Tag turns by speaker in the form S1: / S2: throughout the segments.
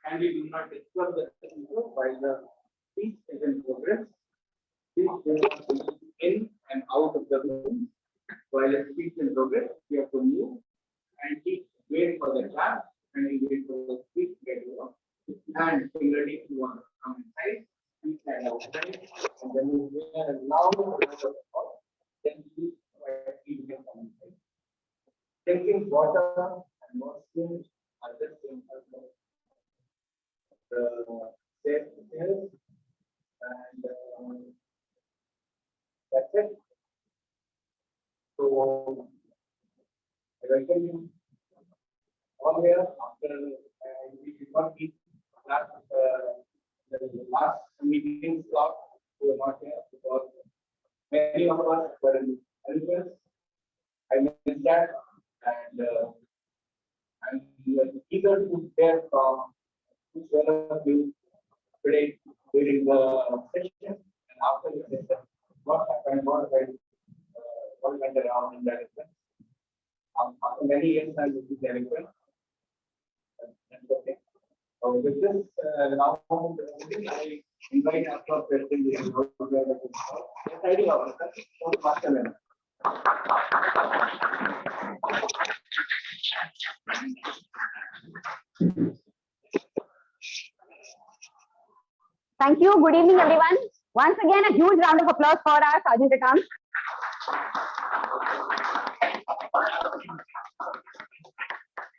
S1: And we do not disturb the speaker while the speech is in progress. Please do not move in and out of the room while the speech is in progress. We have to move and keep wait for the clap and wait for the speech to get over. And similarly, if you want to come inside, please stand outside and then you hear a loud call. Then please can come inside. Drinking water and washing are just the safe details, and that's it. So I welcome you all here after we did not meet the last meeting slot. We were not here because many of us were in Elvis. I missed that, and I'm eager to hear from each one of you today during the session and after the session. What happened, what went around in that event. After many years, I will be there again. That's okay. So with this, now I invite our president,
S2: Thank you. Good evening, everyone. Once again, a huge round of applause for our Sergeant at Arms.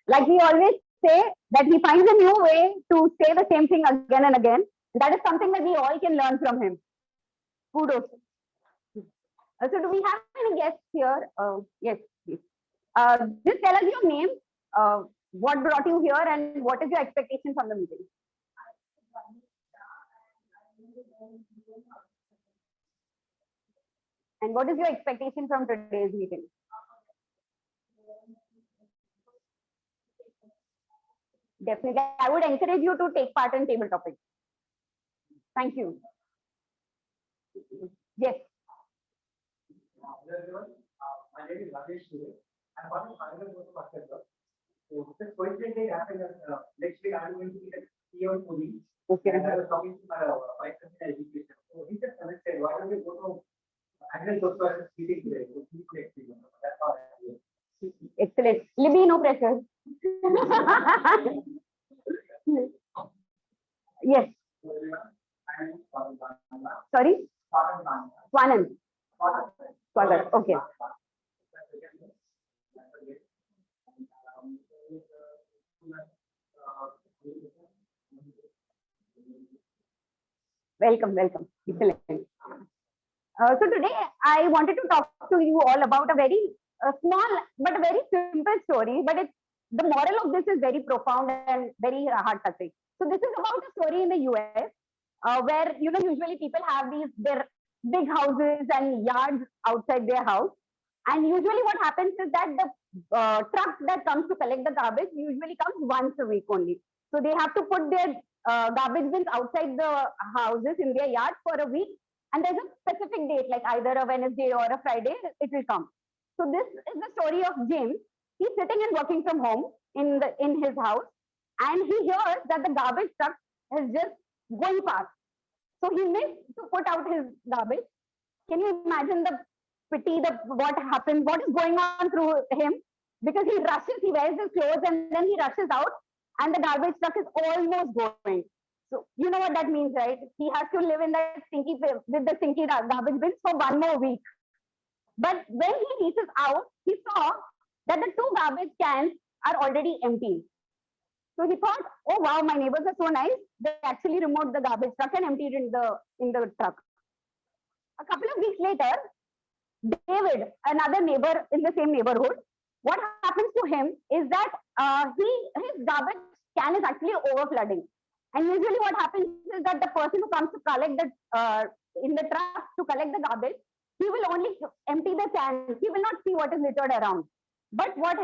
S2: Like we always say, that he finds a new way to say the same thing again and again. That is something that we all can learn from him. Kudos. So do we have any guests here? Yes, please. Just tell us your name, what brought you here, and what is your expectation from the meeting? And what is your expectation from today's meeting? Definitely, I would encourage you to take part in table topics. Thank you. Yes.
S1: My name is Rajesh. I'm one of the so this coincidentally happened next week. I'm going to be at CEO Puri.
S2: Okay.
S1: And I was talking to my vice president education. So he just suggested, why don't we go to annual Toastmasters meeting today? So next week. That's how I do it.
S2: Excellent. Libby, no pressure. Yes. Sorry? Swanand. Swagat. Okay. Welcome, welcome. Excellent. So today I wanted to talk to you all about a very small but a very simple story, but the moral of this is very profound and very heart touching. So this is about a story in the US where usually people have their big houses and yards outside their house, and usually what happens is that the truck that comes to collect the garbage usually comes once a week only. So they have to put their garbage bins outside the houses in their yard for a week, and there's a specific date, like either a Wednesday or a Friday, it will come. So this is the story of James. He's sitting and working from home in his house, and he hears that the garbage truck is just going past. So he missed to put out his garbage. Can you imagine the pity, what happens, what is going on through him? Because he rushes, he wears his clothes, and then he rushes out, and the garbage truck is almost going. So you know what that means, right? He has to live in that stinky garbage bins for one more week. But when he reaches out, he saw that the 2 garbage cans are already empty. So he thought, oh wow, my neighbors are so nice. They actually removed the garbage truck and emptied it in the truck. A couple of weeks later, David, another neighbor in the same neighborhood, what happens to him is that his garbage can is actually overflooding. And usually what happens is that the person who comes to collect in the truck to collect the garbage, he will only empty the can. He will not see what is littered around. But what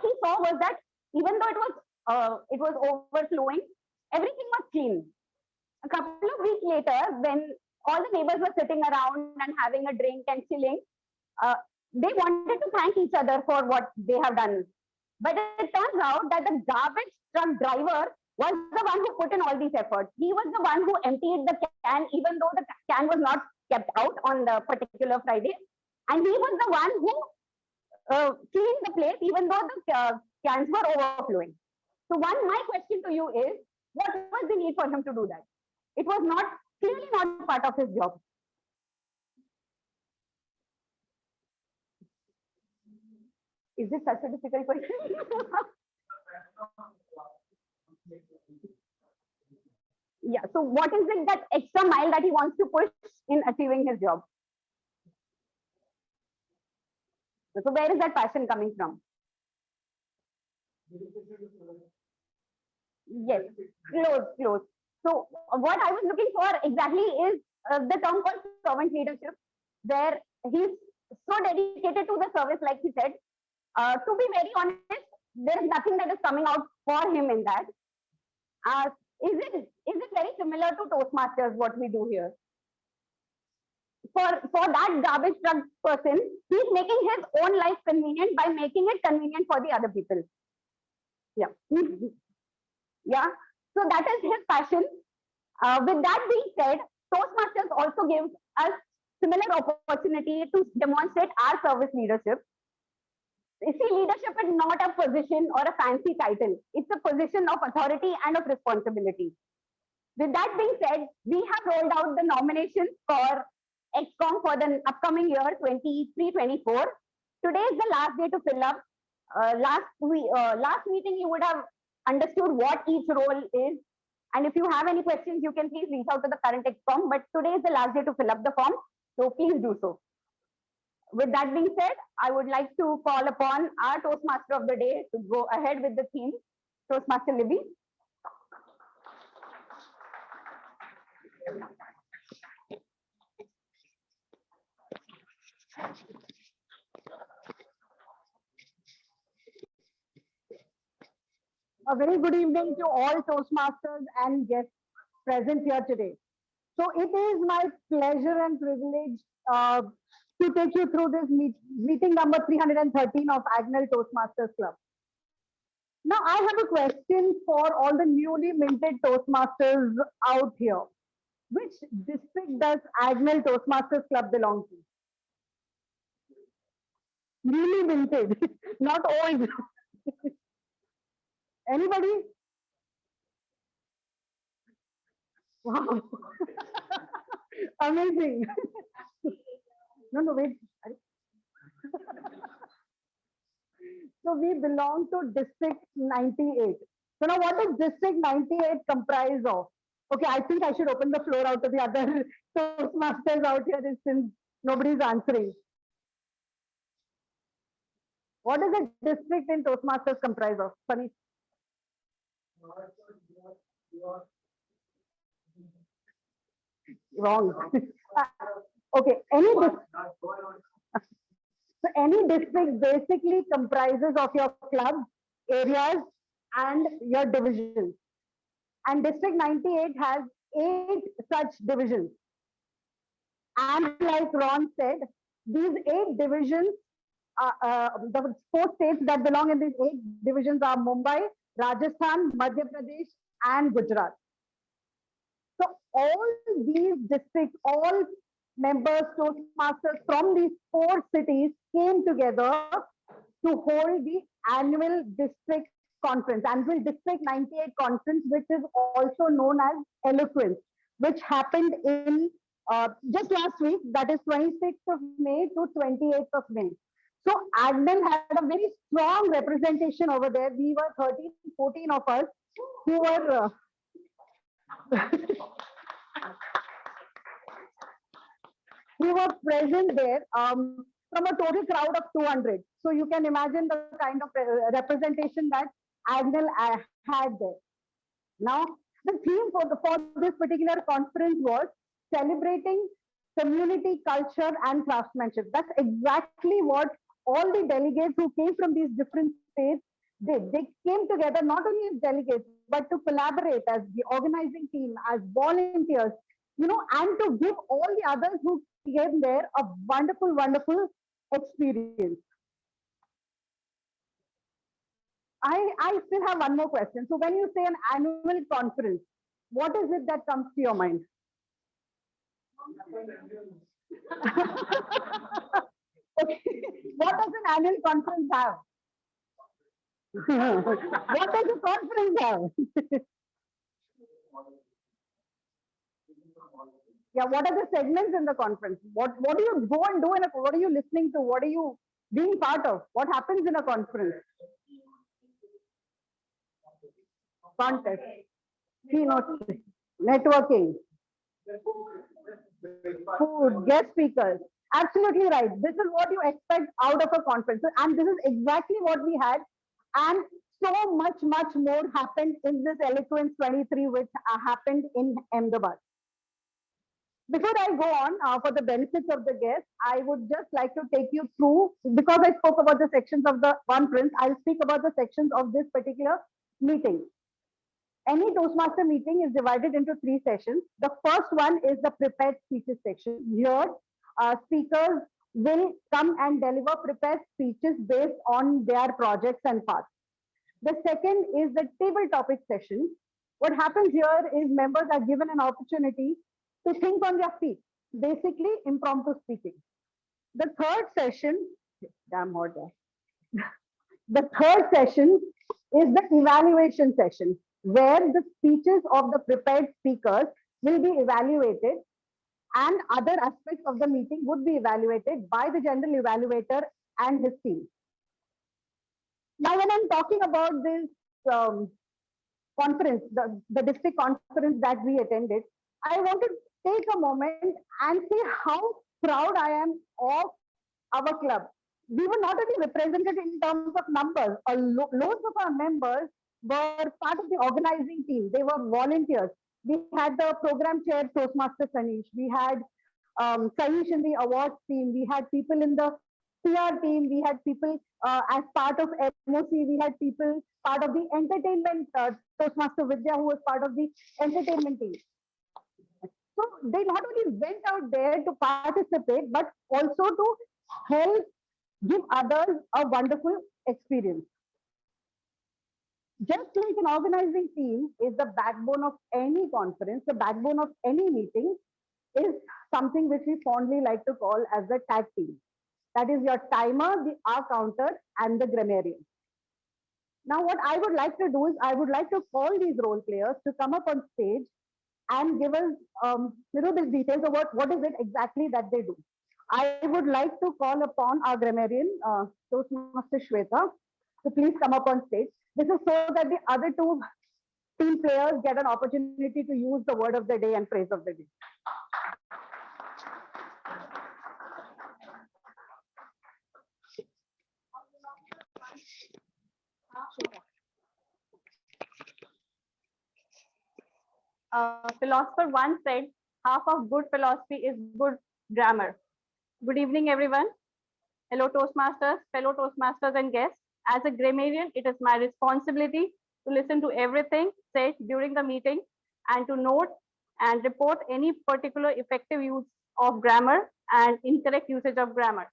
S2: he saw was that even though it was overflowing, everything was clean. A couple of weeks later, when all the neighbors were sitting around and having a drink and chilling, uh, they wanted to thank each other for what they have done. But it turns out that the garbage truck driver was the one who put in all these efforts. He was the one who emptied the can, even though the can was not kept out on the particular Friday. And he was the one who cleaned the place, even though the cans were overflowing. So, my question to you is, what was the need for him to do that? It was not clearly not part of his job. Is this such a difficult question? Yeah. So what is it that extra mile that he wants to push in achieving his job? So where is that passion coming from? Yes, close. So what I was looking for exactly is the term called servant leadership, where he's so dedicated to the service, like he said. To be very honest, there is nothing that is coming out for him in that. Uh, is it very similar to Toastmasters, what we do here? For that garbage truck person, he's making his own life convenient by making it convenient for the other people. Yeah. Yeah. So that is his passion. With that being said, Toastmasters also gives us similar opportunity to demonstrate our service leadership. You see, leadership is not a position or a fancy title. It's a position of authority and of responsibility. With that being said, we have rolled out the nominations for XCOM for the upcoming year 23-24. Today is the last day to fill up. Last meeting, you would have understood what each role is. And if you have any questions, you can please reach out to the current XCOM. But today is the last day to fill up the form. So please do so. With that being said, I would like to call upon our Toastmaster of the day to go ahead with the theme. Toastmaster Libby.
S3: A very good evening to all Toastmasters and guests present here today. So it is my pleasure and privilege to take you through this meeting number 313 of Agnel Toastmasters Club. Now I have a question for all the newly minted Toastmasters out here. Which district does Agnel Toastmasters Club belong to? Newly minted, not old. Anybody? Wow. Amazing. No, wait. So we belong to District 98. So now what does District 98 comprise of? Okay, I think I should open the floor out to the other Toastmasters out here since nobody's answering. What does a district in Toastmasters comprise of? Funny. Wrong. Okay, so any district basically comprises of your clubs, areas, and your divisions. And District 98 has 8 such divisions. And like Ron said, these 8 divisions, the 4 states that belong in these 8 divisions are Mumbai, Rajasthan, Madhya Pradesh, and Gujarat. So all these districts, all members, Toastmasters from these 4 cities came together to hold the annual district conference, annual District 98 conference, which is also known as Eloquence, which happened in just last week, that is 26th of May to 28th of May. So Agnel had a very strong representation over there. We were 13, 14 of us who were who were present there from a total crowd of 200. So you can imagine the kind of representation that Agnel had there. Now, the theme for this particular conference was celebrating community culture and craftsmanship. That's exactly what all the delegates who came from these different states did. They came together not only as delegates, but to collaborate as the organizing team, as volunteers, and to give all the others who came there a wonderful, wonderful experience. I still have one more question. So when you say an annual conference, what is it that comes to your mind? Okay. What does an annual conference have? What does a conference have? Yeah, what are the segments in the conference? What do you go and do in a, what are you listening to? What are you being part of? What happens in a conference? Contest, keynote, networking, food, guest speakers. Absolutely right. This is what you expect out of a conference. And this is exactly what we had. And so much, much more happened in this Eloquence 23, which happened in Ahmedabad. Before I go on, for the benefits of the guests, I would just like to take you through, because I spoke about the sections of the conference, I'll speak about the sections of this particular meeting. Any Toastmaster meeting is divided into 3 sessions. The first one is the prepared speeches section. Here, speakers will come and deliver prepared speeches based on their projects and paths. The second is the table topic session. What happens here is members are given an opportunity to think on their feet, basically impromptu speaking. The third session, damn hot there. The third session is the evaluation session, where the speeches of the prepared speakers will be evaluated and other aspects of the meeting would be evaluated by the general evaluator and his team. Now, when I'm talking about this conference, the district conference that we attended, I want to take a moment and say how proud I am of our club. We were not only represented in terms of numbers, loads of our members were part of the organizing team. They were volunteers. We had the program chair, Toastmaster Sanish. We had Sanish in the awards team. We had people in the PR team. We had people as part of MOC. We had people part of the entertainment, Toastmaster Vidya, who was part of the entertainment team. So they not only went out there to participate, but also to help give others a wonderful experience. Just like an organizing team is the backbone of any conference, the backbone of any meeting is something which we fondly like to call as the tag team. That is your timer, the hour counter, and the grammarian. Now, what I would like to do is I would like to call these role players to come up on stage and give us the details of what is it exactly that they do. I would like to call upon our grammarian, Toastmaster Shweta, to please come up on stage. This is so that the other 2 team players get an opportunity to use the word of the day and phrase of the day.
S2: Philosopher once said, half of good philosophy is good grammar. Good evening, everyone. Hello, Toastmasters, fellow Toastmasters and guests. As a grammarian, it is my responsibility to listen to everything said during the meeting and to note and report any particular effective use of grammar and incorrect usage of grammar.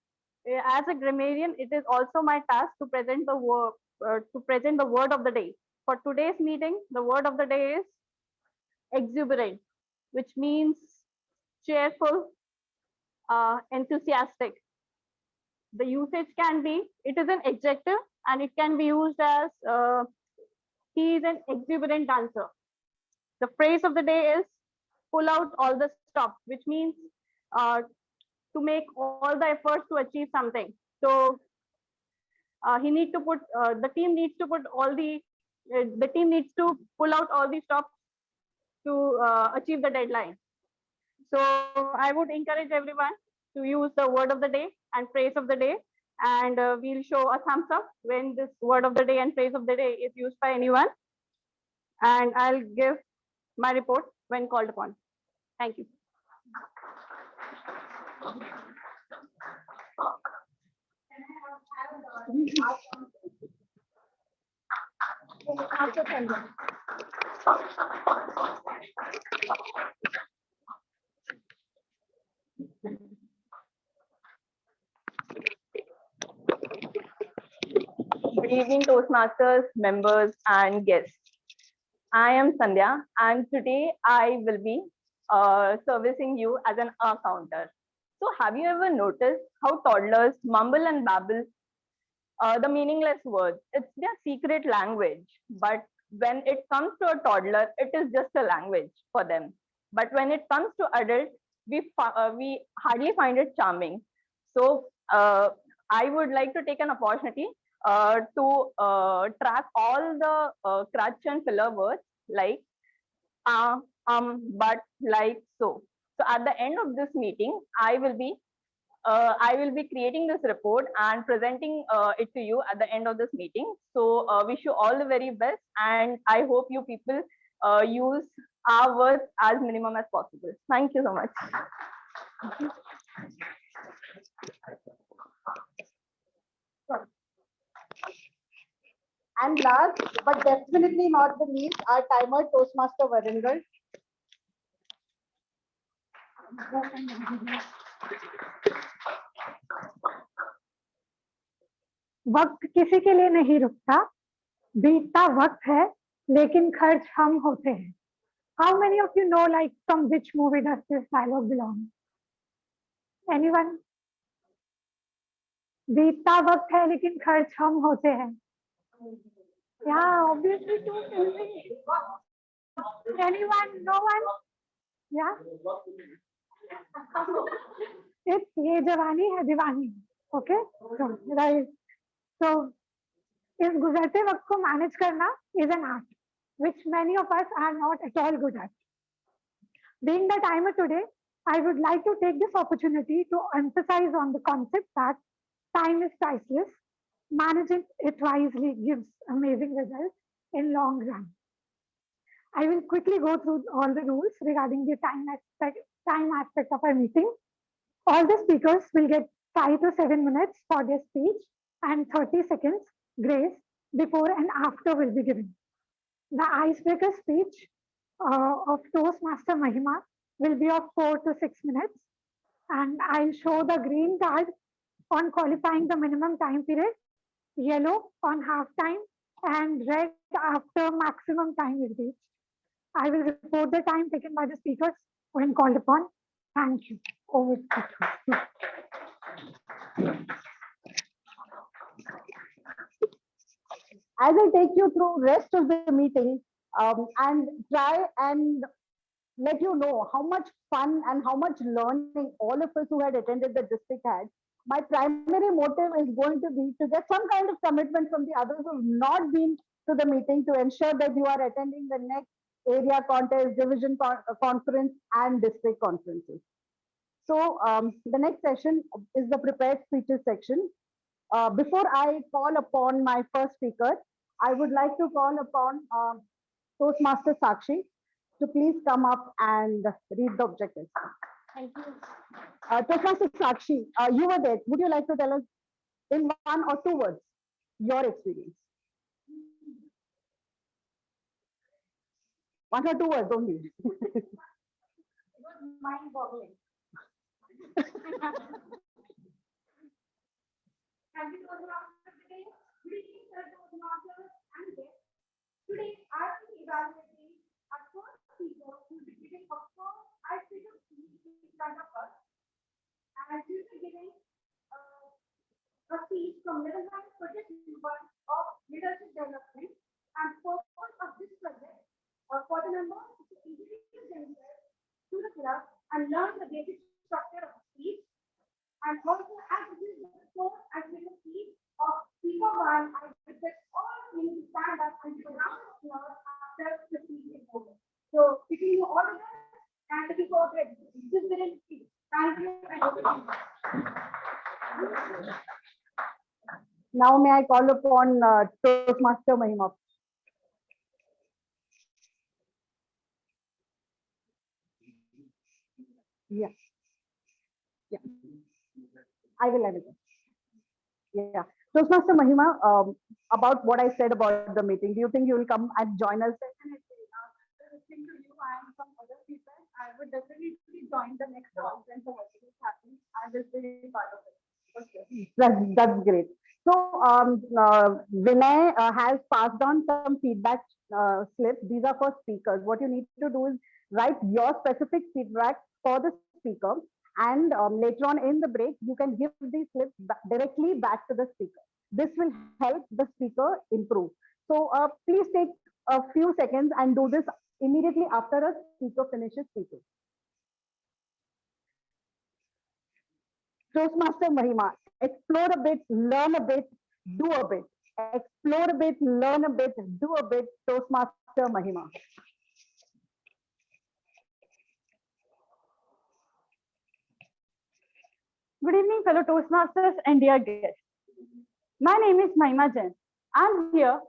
S2: As a grammarian, it is also my task to present the word of the day. For today's meeting, the word of the day is exuberant, which means cheerful, enthusiastic. The usage can be, it is an adjective and it can be used as he is an exuberant dancer. The phrase of the day is pull out all the stops, which means to make all the efforts to achieve something. So he needs to put, the team needs to put all the team needs to pull out all the stops to achieve the deadline. So I would encourage everyone to use the word of the day and phrase of the day, and we'll show a thumbs up when this word of the day and phrase of the day is used by anyone, and I'll give my report when called upon. Thank you.
S4: Good evening, Toastmasters, members, and guests. I am Sandhya, and today I will be servicing you as an counter. So, have you ever noticed how toddlers mumble and babble the meaningless words? It's their secret language, but when it comes to a toddler, it is just a language for them. But when it comes to adults, we hardly find it charming. So, I would like to take an opportunity to track all the crutch and filler words like but, like, so. So at the end of this meeting, I will be creating this report and presenting it to you at the end of this meeting. So wish you all the very best, and I hope you people use our words as minimum as possible. Thank you so much.
S3: And last but definitely not the least, our timer Toastmaster Varingal.
S5: वक्त किसी के लिए नहीं रुकता, बीतता वक्त है लेकिन खर्च हम होते हैं. How many of you know like from which movie does this dialogue belong? Anyone? बीतता वक्त है लेकिन खर्च हम होते हैं. Yeah, obviously two. Anyone? No one? Yeah. It's ये जवानी है दीवानी. Okay. So, right. So इस गुजरते वक्त को मैनेज करना is an art which many of us are not at all good at. Being the timer today, I would like to take this opportunity to emphasize on the concept that time is priceless. Managing it wisely gives amazing results in long run. I will quickly go through all the rules regarding the time aspect of our meeting. All the speakers will get 5 to 7 minutes for their speech and 30 seconds grace before and after will be given. The icebreaker speech of Toastmaster Mahima will be of 4 to 6 minutes, and I'll show the green card on qualifying the minimum time period, yellow on half time, and red after maximum time is reached. I will report the time taken by the speakers when called upon. Thank you. Over to you.
S3: As I take you through rest of the meeting and try and let you know how much fun and how much learning all of us who had attended the district had, my primary motive is going to be to get some kind of commitment from the others who have not been to the meeting to ensure that you are attending the next area contest, division conference, and district conferences. So the next session is the prepared speeches section. Before I call upon my first speaker, I would like to call upon Toastmaster Sakshi to please come up and read the objectives.
S2: Thank you.
S3: Toastmaster Sakshi, you were there. Would you like to tell us in 1 or 2 words your experience? 1 or 2 words only.
S2: It was mind-boggling. Thank you, Toastmasters. Good evening, sir, Toastmasters and guests. Today, I will be evaluating our first speaker who will be giving a first icebreaker speech in front of us. And she will be giving a speech from level 1 project 1 of leadership development. And purpose of this project for the members to introduce themselves to the club and learn the basic structure of speech. And also, as this is the fourth icebreaker speech of speaker 1, I request all of you to stand up and give a round of applause after the speech is over. So, wishing you all the best and looking forward to this brilliant speech. Thank you.
S3: Now, may I call upon Toastmaster Mahima? Yeah. Yeah. I will. Yeah. Toastmaster Mahima, about what I said about the meeting, do you think you will come and join us?
S5: Definitely. After listening to you and some other people, I would definitely join the next conference or whatever is happening. I will be part of it. Okay.
S3: That's great. So, Vinay has passed on some feedback slips. These are for speakers. What you need to do is write your specific feedback for the speaker, and later on in the break, you can give these slips directly back to the speaker. This will help the speaker improve. So, please take a few seconds and do this immediately after a speaker finishes speaking. Toastmaster Mahima, explore a bit, learn a bit, do a bit. Explore a bit, learn a bit, do a bit. Toastmaster Mahima.
S4: Good evening, fellow Toastmasters and dear guests. My name is Mahima Jain. I'm here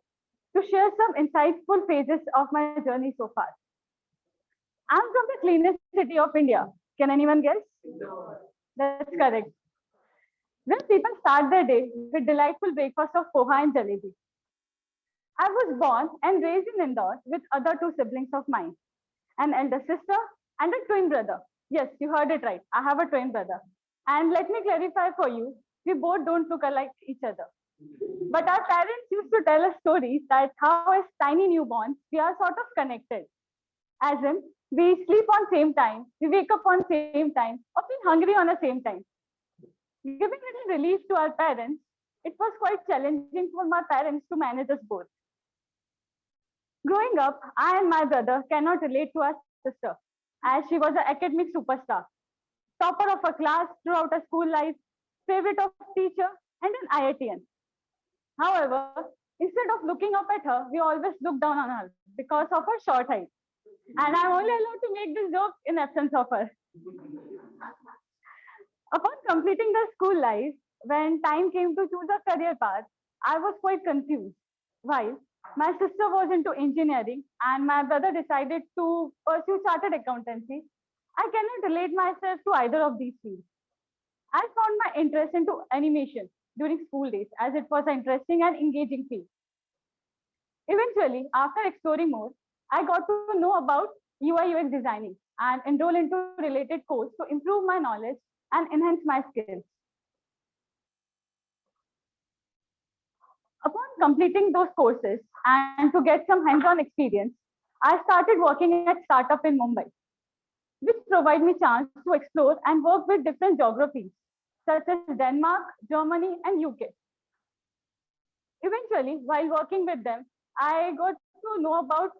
S4: to share some insightful phases of my journey so far. I'm from the cleanest city of India. Can anyone guess? That's correct. When people start their day with delightful breakfast of poha and jalebi. I was born and raised in Indore with other two siblings of mine, an elder sister and a twin brother. Yes, you heard it right. I have a twin brother. And let me clarify for you, we both don't look alike each other. But our parents used to tell us stories that how as tiny newborns, we are sort of connected. As in, we sleep on same time, we wake up on same time, or feel hungry on the same time. Giving little relief to our parents, it was quite challenging for my parents to manage us both. Growing up, I and my brother cannot relate to our sister, as she was an academic superstar, topper of her class throughout her school life, favorite of teacher, and an IITian. However, instead of looking up at her, we always look down on her because of her short height. And I'm only allowed to make this joke in absence of her. Upon completing the school life, when time came to choose a career path, I was quite confused. While my sister was into engineering and my brother decided to pursue chartered accountancy, I cannot relate myself to either of these fields. I found my interest into animation during school days as it was an interesting and engaging field. Eventually, after exploring more, I got to know about UI UX designing and enroll into related course to improve my knowledge and enhance my skills. Upon completing those courses and to get some hands-on experience, I started working at startup in Mumbai, which provide me chance to explore and work with different geographies such as Denmark, Germany, and UK. Eventually, while working with them, I got to know about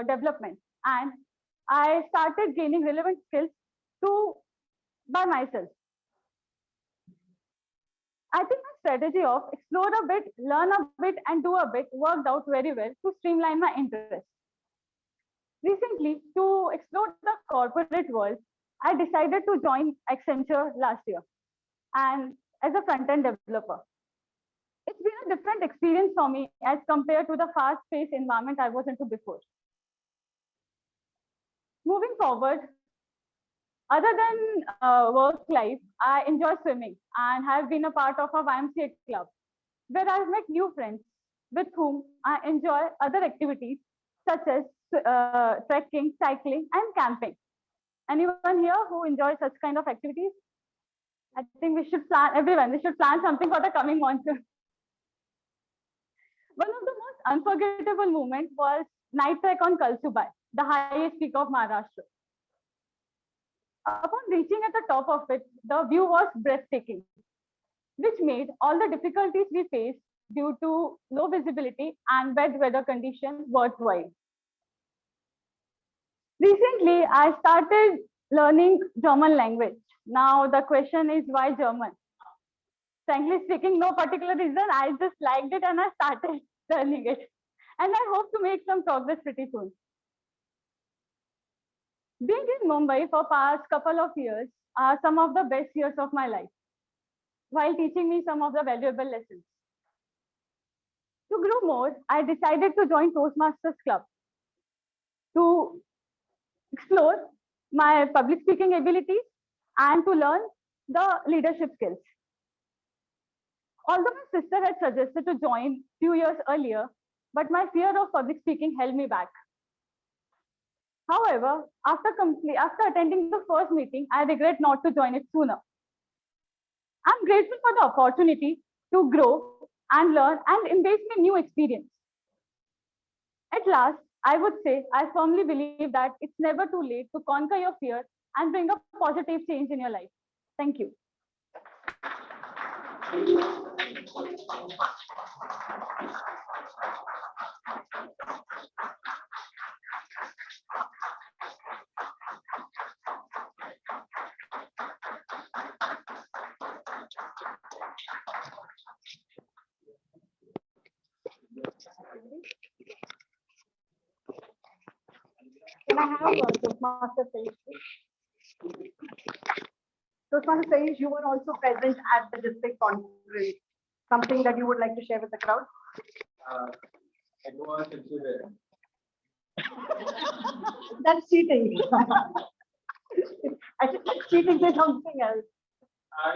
S4: development and I started gaining relevant skills to by myself. I think my strategy of explore a bit, learn a bit, and do a bit worked out very well to streamline my interests. Recently, to explore the corporate world, I decided to join Accenture last year and as a front-end developer. It's been a different experience for me as compared to the fast-paced environment I was into before. Moving forward, other than work life, I enjoy swimming and have been a part of a YMCA club where I've met new friends with whom I enjoy other activities such as trekking, cycling, and camping. Anyone here who enjoys such kind of activities? I think we should plan, everyone, we should plan something for the coming monsoon. One of the most unforgettable moments was night trek on Kalsubai, the highest peak of Maharashtra. Upon reaching at the top of it, the view was breathtaking, which made all the difficulties we faced due to low visibility and bad weather conditions worthwhile. Recently, I started learning German language. Now the question is why German? Frankly speaking, no particular reason. I just liked it and I started learning it. And I hope to make some progress pretty soon. Being in Mumbai for past couple of years are some of the best years of my life, while teaching me some of the valuable lessons. To grow more, I decided to join Toastmasters Club to explore my public speaking abilities and to learn the leadership skills. Although my sister had suggested to join few years earlier, but my fear of public speaking held me back. However, after attending the first meeting, I regret not to join it sooner. I'm grateful for the opportunity to grow and learn and embrace my new experience. At last, I would say I firmly believe that it's never too late to conquer your fear and bring a positive change in your life. Thank you.
S3: Can I have Toastmaster Saish? Toastmaster Saish, you were also present at the district conference. Something that you would like to share with the crowd?
S1: It was there.
S3: That's cheating. I think that's cheating is something else.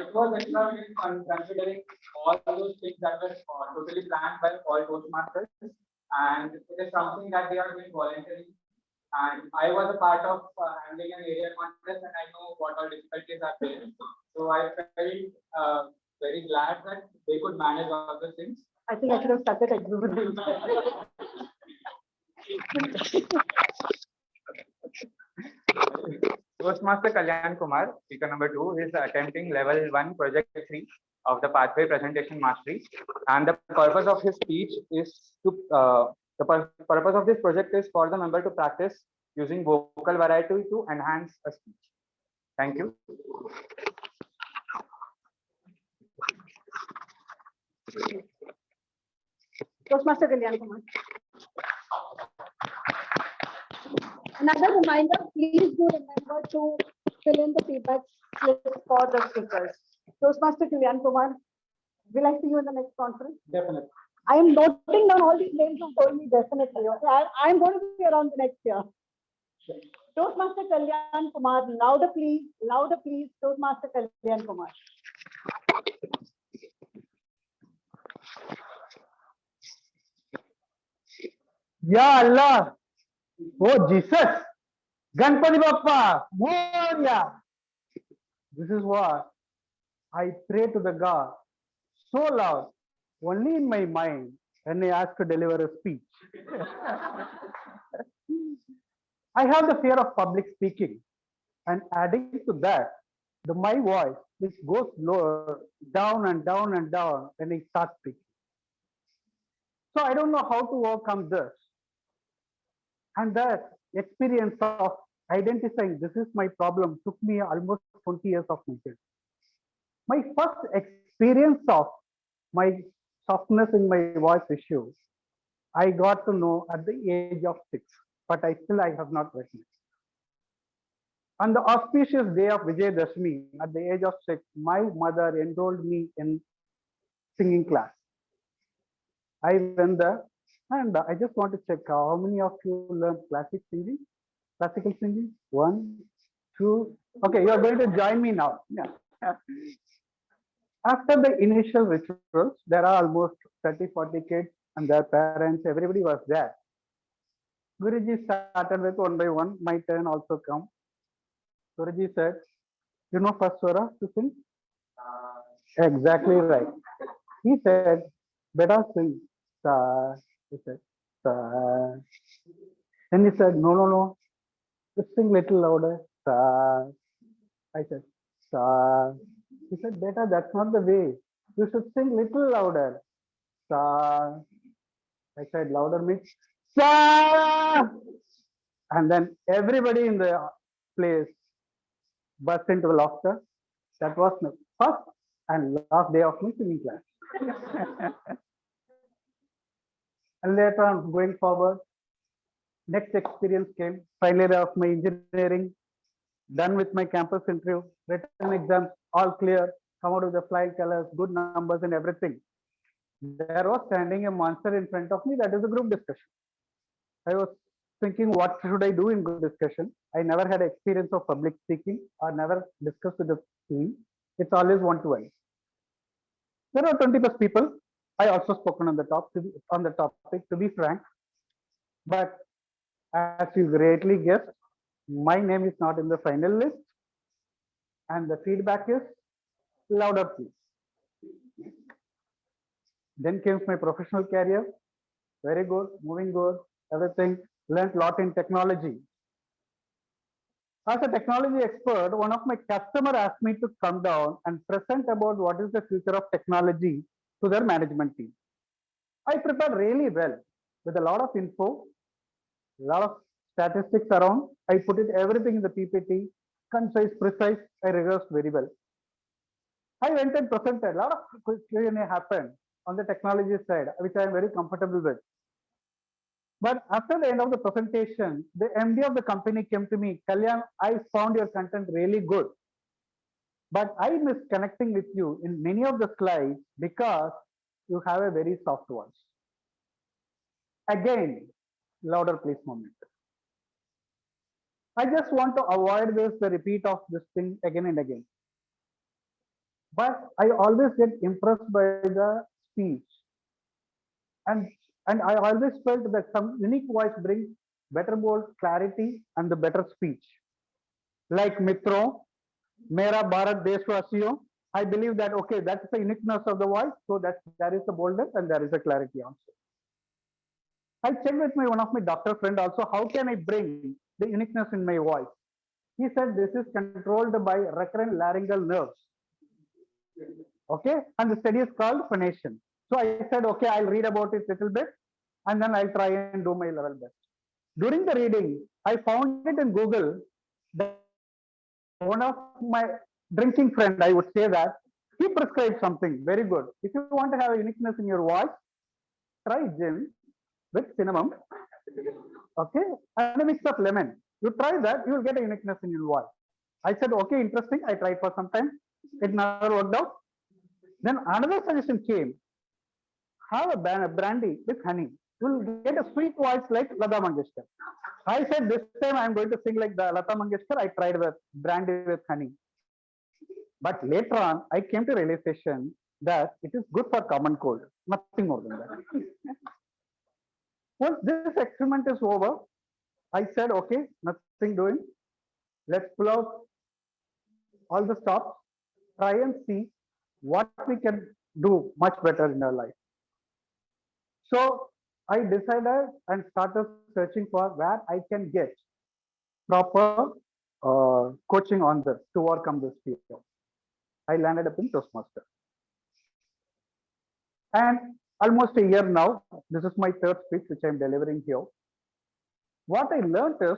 S1: It was extraordinary fun considering all those things that were totally planned by all Toastmasters, and it is something that they are doing voluntarily. And I was a part of handling an area contest, and I know what all difficulties are there. So I felt very glad that they could manage all the things.
S3: I think I should have started exuberant.
S6: Toastmaster Kalyan Kumar, speaker number 2, is attempting level 1 project 3 of the pathway presentation mastery, and the purpose of his speech is to purpose of this project is for the member to practice using vocal variety to enhance a speech. Thank you.
S3: Toastmaster Kalyan Kumar. Another reminder, please do remember to fill in the feedback slip for the speakers. Toastmaster Kalyan Kumar, will I see you in the next conference?
S1: Definitely.
S3: I am noting down all these names you told me definitely. Okay, I'm going to be around the next year. Toastmaster Kalyan Kumar, louder please, Toastmaster Kalyan Kumar.
S7: Ya Allah, oh Jesus, Ganpati Bappa, Moria. This is what I pray to the God so loud, only in my mind, when I ask to deliver a speech. I have the fear of public speaking, and adding to that, my voice, which goes lower, down and down and down when I start speaking. So I don't know how to overcome this. And that experience of identifying this is my problem took me almost 20 years of my life. My first experience of my softness in my voice issue, I got to know at the age of 6, but I have not witnessed. On the auspicious day of Vijayadashmi, at the age of 6, my mother enrolled me in singing class. I went there and I just want to check how many of you learn classical singing? 1, 2. Okay, you are going to join me now. Yeah. After the initial rituals, there are almost 30-40 kids and their parents, everybody was there. Guruji started with one by one, my turn also come. Guruji said, you know first swara to sing? Exactly right. He said, better sing. Sa. He said, sa. Then he said, no. Just sing little louder. Sa. I said, sa. He said, beta, that's not the way. You should sing little louder. Sa. I said, louder means sa. And then everybody in the place burst into laughter. That was my first and last day of my singing class. And later on, going forward, next experience came, final year of my engineering, done with my campus interview, written exams, all clear, come out with the flying colors, good numbers and everything. There was standing a monster in front of me, that is a group discussion. I was thinking, what should I do in group discussion? I never had experience of public speaking or never discussed with the team. It's always one-to-one. There were 20 plus people. I also spoken on the topic, to be frank. But as you greatly guessed, my name is not in the final list. And the feedback is louder, please. Then came my professional career. Very good, moving good, everything. Learned a lot in technology. As a technology expert, one of my customer asked me to come down and present about what is the future of technology to their management team. I prepared really well with a lot of info, a lot of statistics around. I put it everything in the PPT, concise, precise. I rehearsed very well. I went and presented. A lot of Q&A happened on the technology side, which I am very comfortable with. But after the end of the presentation, the MD of the company came to me, Kalyan, I found your content really good. But I miss connecting with you in many of the slides because you have a very soft voice. Again, louder please moment. I just want to avoid the repeat of this thing again and again. But I always get impressed by the speech. And I always felt that some unique voice brings better bold clarity and the better speech. Like Mitro, Mera Bharat Deshwasiyo, I believe that, okay, that's the uniqueness of the voice. So that there is the boldness and there is a clarity also. I checked with one of my doctor friend also, how can I bring the uniqueness in my voice? He said, this is controlled by recurrent laryngeal nerves. Okay, and the study is called phonation. So I said, okay, I'll read about it a little bit and then I'll try and do my level best. During the reading, I found it in Google that one of my drinking friend, I would say that, he prescribed something very good. If you want to have a uniqueness in your voice, try gin with cinnamon, okay, and a mix of lemon. You try that, you will get a uniqueness in your voice. I said, okay, interesting. I tried for some time. It never worked out. Then another suggestion came. Have a brandy with honey. You will get a sweet voice like Lata Mangeshkar. I said, this time I am going to sing like the Lata Mangeshkar. I tried with brandy with honey. But later on, I came to realization that it is good for common cold. Nothing more than that. Once this experiment is over, I said, okay, nothing doing. Let's pull out all the stops, try and see what we can do much better in our life. So I decided and started searching for where I can get proper coaching on this to overcome this fear. I landed up in Toastmasters. And almost a year now, this is my third speech which I'm delivering here. What I learned is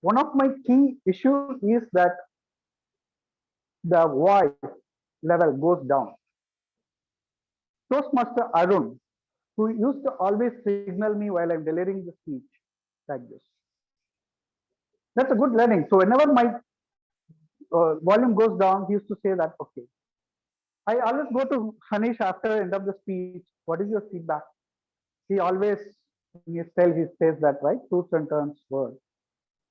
S7: one of my key issues is that the voice level goes down. Toastmaster Arun, who used to always signal me while I'm delivering the speech like this. That's a good learning. So whenever my volume goes down, he used to say that, okay. I always go to Hanish after the end of the speech. What is your feedback? He always, in his style, he says that, right? Two sentence word.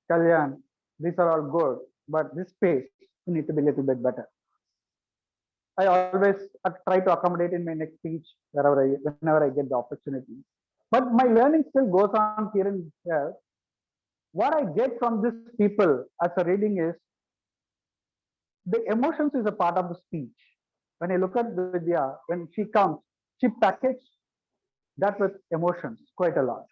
S7: Kalyan, these are all good, but this space, you need to be a little bit better. I always try to accommodate in my next speech whenever I get the opportunity. But my learning still goes on here and there. What I get from these people as a reading is the emotions is a part of the speech. When I look at Vidya, when she comes, she packaged that with emotions quite a lot.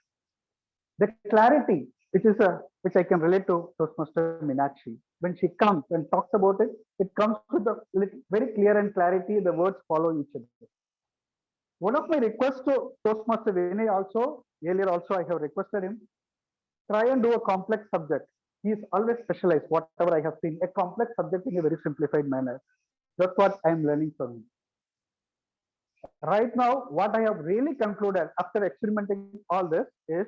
S7: The clarity, which I can relate to Toastmaster Meenakshi. When she comes and talks about it, it comes with a very clear and clarity. The words follow each other. One of my requests to Toastmaster Vinay also, earlier also I have requested him, try and do a complex subject. He is always specialized, whatever I have seen, a complex subject in a very simplified manner. That's what I am learning from him. Right now, what I have really concluded after experimenting all this is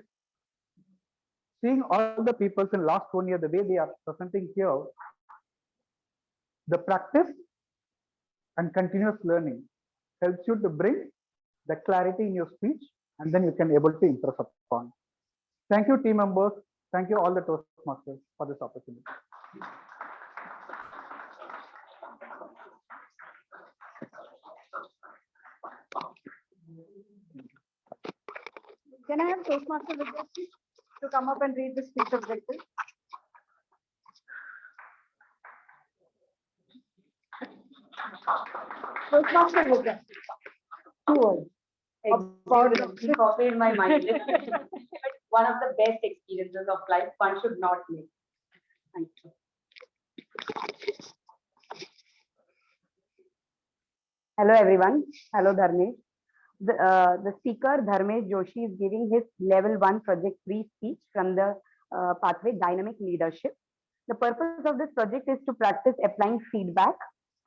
S7: seeing all the people in last 1 year, the way they are presenting here, the practice and continuous learning helps you to bring the clarity in your speech, and then you can able to impress upon. Thank you, team members. Thank you all the Toastmasters for this opportunity.
S3: Can I have Toastmaster Vijay to come up and read the speech objective? Toastmaster Vijay. 2 words.
S8: Exuberantly coffee in my mind. One of the best experiences of life one should not miss. Thank you.
S2: Hello everyone. Hello Dharmesh. The speaker Dharmesh Joshi is giving his level 1 project 3 speech from the pathway dynamic leadership. The purpose of this project is to practice applying feedback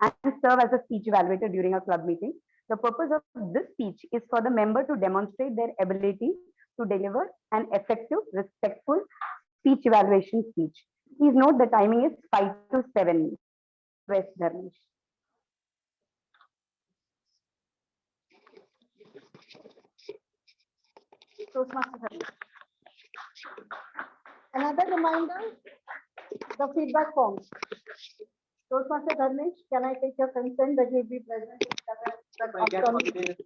S2: and serve as a speech evaluator during a club meeting. The purpose of this speech is for the member to demonstrate their ability to deliver an effective, respectful speech evaluation speech. Please note the timing is 5 to 7. West Dharmesh.
S3: Toastmaster Vijay. Another reminder, the feedback forms. Toastmaster Dharmesh, can I take your consent that you'll be present in the upcoming?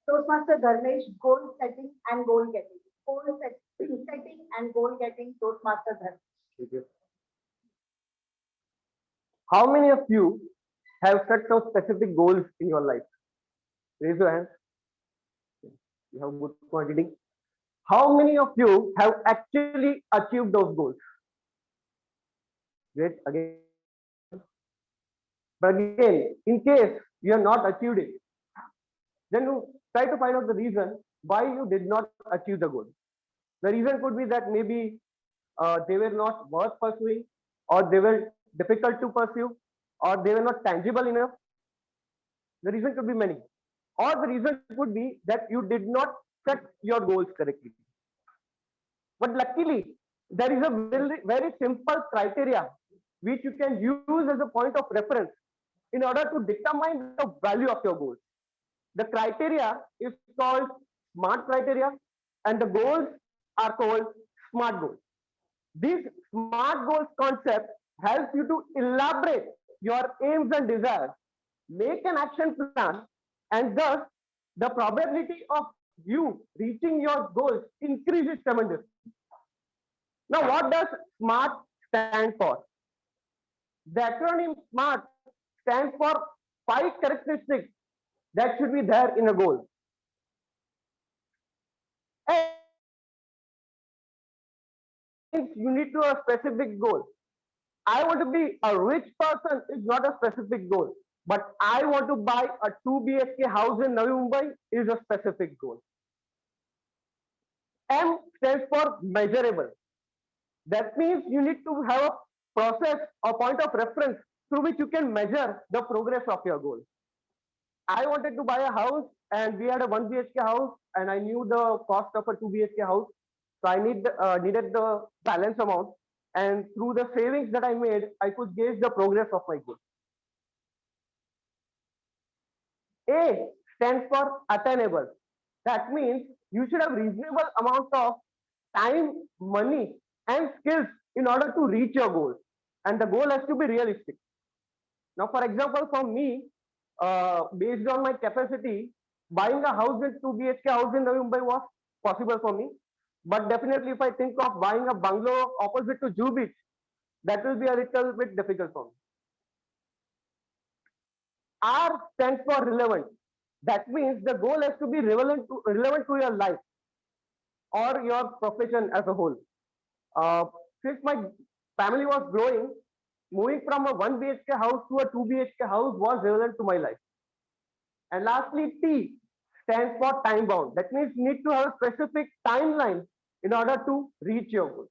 S3: Toastmaster Dharmesh, goal setting and goal getting. Setting and goal getting, Toastmaster Dharmesh.
S9: How many of you have set some specific goals in your life? Raise your hand. You have good quantity. How many of you have actually achieved those goals? Great. Again. But again, in case you have not achieved it, then you try to find out the reason why you did not achieve the goal. The reason could be that maybe they were not worth pursuing, or they were difficult to pursue, or they were not tangible enough. The reason could be many. Or the reason could be that you did not set your goals correctly. But luckily, there is a very, very simple criteria which you can use as a point of reference in order to determine the value of your goals. The criteria is called SMART criteria, and the goals are called SMART goals. This SMART goals concept helps you to elaborate your aims and desires, make an action plan, and thus the probability of you reaching your goals increases tremendously. Now, what does SMART stand for? The acronym SMART stands for 5 characteristics that should be there in a goal. And you need to have a specific goal. I want to be a rich person is not a specific goal, but I want to buy a 2 BHK house in Navi Mumbai is a specific goal. M stands for measurable. That means you need to have a process or point of reference through which you can measure the progress of your goal. I wanted to buy a house, and we had a 1 BHK house, and I knew the cost of a 2 BHK house. So I needed the balance amount, and through the savings that I made, I could gauge the progress of my goal. A stands for attainable. That means you should have reasonable amount of time, money, and skills in order to reach your goal, and the goal has to be realistic. Now, for example, for me, based on my capacity, buying a house in 2 BHK house in Navi Mumbai was possible for me. But definitely, if I think of buying a bungalow opposite to Juhu Beach, that will be a little bit difficult for me. R stands for relevant. That means the goal has to be relevant to your life or your profession as a whole. Since my family was growing, moving from a 1 BHK house to a 2 BHK house was relevant to my life. And lastly, T stands for time bound. That means you need to have a specific timeline in order to reach your goal.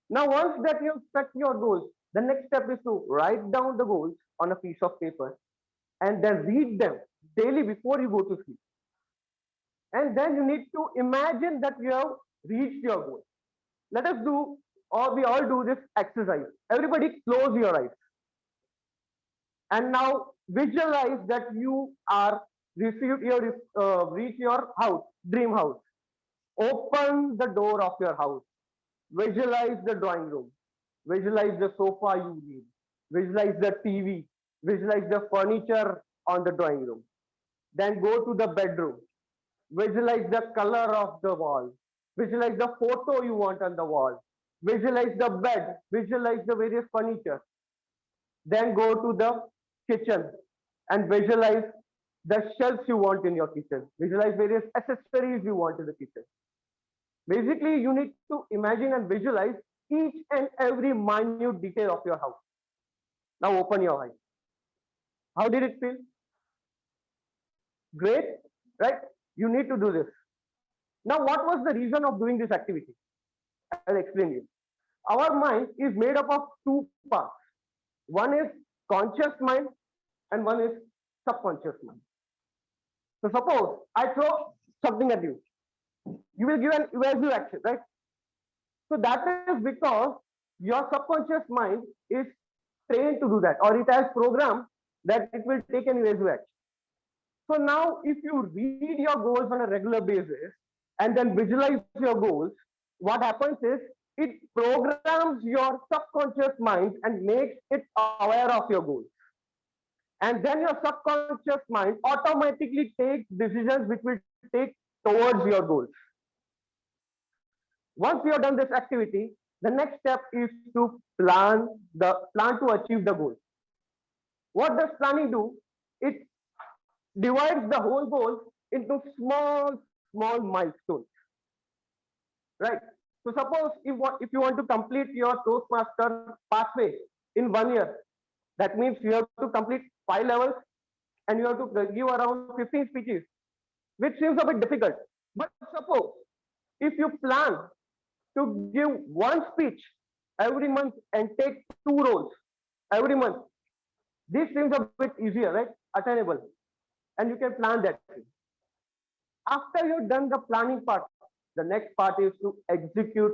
S9: Now, once that you have set your goals, the next step is to write down the goals on a piece of paper and then read them daily before you go to sleep. And then you need to imagine that you have reached your goal. Let us do, or we all do this exercise. Everybody close your eyes. And now visualize that you are reach your house, dream house. Open the door of your house. Visualize the drawing room. Visualize the sofa you need. Visualize the TV. Visualize the furniture on the drawing room. Then go to the bedroom. Visualize the color of the wall. Visualize the photo you want on the wall. Visualize the bed. Visualize the various furniture. Then go to the kitchen and visualize the shelves you want in your kitchen. Visualize various accessories you want in the kitchen. Basically, you need to imagine and visualize each and every minute detail of your house. Now open your eyes. How did it feel? Great, right? You need to do this. Now, what was the reason of doing this activity? I'll explain you. Our mind is made up of two parts. One is conscious mind and one is subconscious mind. So suppose I throw something at you. You will give an evasive action, right? So that is because your subconscious mind is trained to do that, or it has programmed that it will take an evasive action. So now if you read your goals on a regular basis and then visualize your goals, what happens is it programs your subconscious mind and makes it aware of your goals. And then your subconscious mind automatically takes decisions which will take towards your goals. Once you have done this activity, the next step is to plan to achieve the goal. What does planning do? It divides the whole goal into small milestones. Right? So suppose if you want to complete your Toastmaster pathway in 1 year, that means you have to complete 5 levels and you have to give around 15 speeches, which seems a bit difficult. But suppose if you plan to give one speech every month and take 2 roles every month, this seems a bit easier, right? Attainable. And you can plan that. After you've done the planning part, the next part is to execute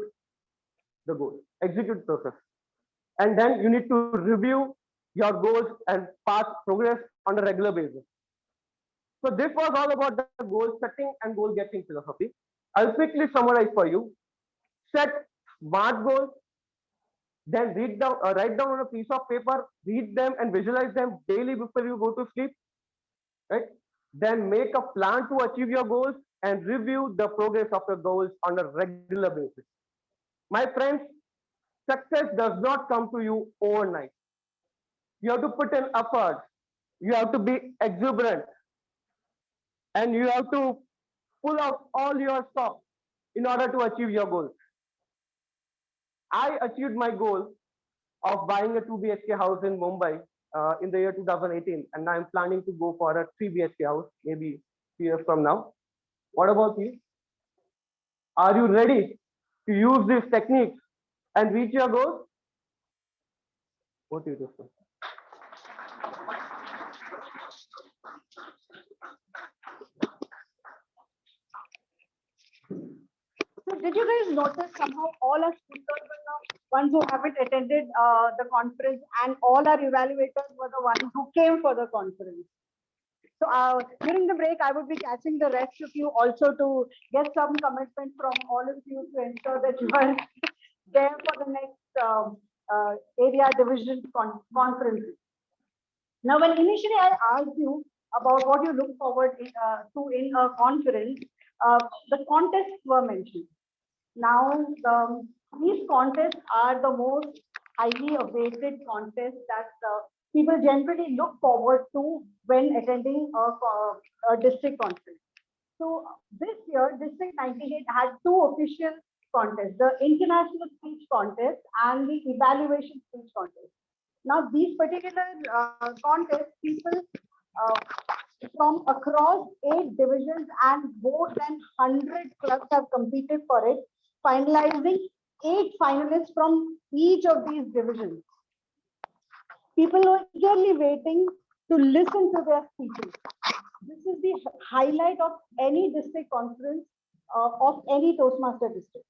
S9: the goal, execute process. And then you need to review your goals and past progress on a regular basis. So this was all about the goal setting and goal getting philosophy. I'll quickly summarize for you. Set smart goals, then write down on a piece of paper, read them and visualize them daily before you go to sleep. Right? Then make a plan to achieve your goals and review the progress of your goals on a regular basis. My friends, success does not come to you overnight. You have to put in effort. You have to be exuberant. And you have to pull out all your stops in order to achieve your goals. I achieved my goal of buying a 2 BHK house in Mumbai in the year 2018, and I'm planning to go for a 3 BHK house maybe 3 years from now. What about you? Are you ready to use these techniques and reach your goals? What do you do, sir?
S3: So did you guys notice somehow all our speakers were the ones who haven't attended the conference, and all our evaluators were the ones who came for the conference? So during the break, I would be catching the rest of you also to get some commitment from all of you to ensure that you are there for the next area division conference. Now, when initially I asked you about what you look forward to in a conference, the contests were mentioned. Now, these contests are the most highly awaited contests that people generally look forward to when attending a district conference. So this year, District 98 had 2 official contests, the International Speech Contest and the Evaluation Speech Contest. Now, these particular contests, people from across 8 divisions and more than 100 clubs have competed for it, finalizing 8 finalists from each of these divisions. People are eagerly waiting to listen to their speeches. This is the highlight of any district conference of any Toastmaster district.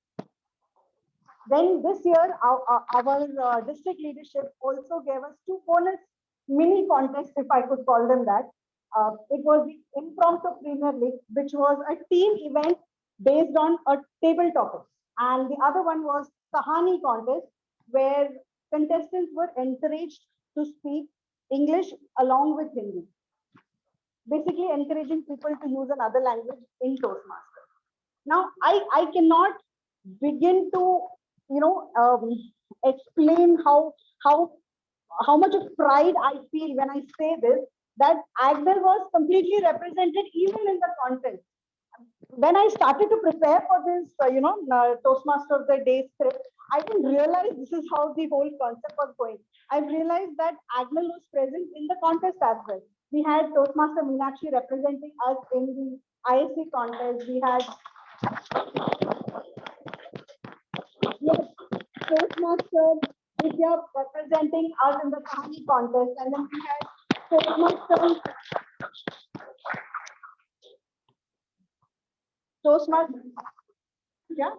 S3: Then this year, our district leadership also gave us 2 bonus mini contests, if I could call them that. It was the Impromptu Premier League, which was a team event based on a table topic. And the other one was Kahani contest, where contestants were encouraged to speak English along with Hindi, basically encouraging people to use another language in Toastmasters. Now, I cannot begin to, explain how much of pride I feel when I say this, that Agner was completely represented even in the contest. When I started to prepare for this, Toastmaster of the Day script, I didn't realize this is how the whole concept was going. I realized that Agner was present in the contest as well. We had Toastmaster Meenakshi representing us in the ISC contest. We had Toastmaster Vidya representing us in the Kahani contest, and then we had Toastmaster, yeah.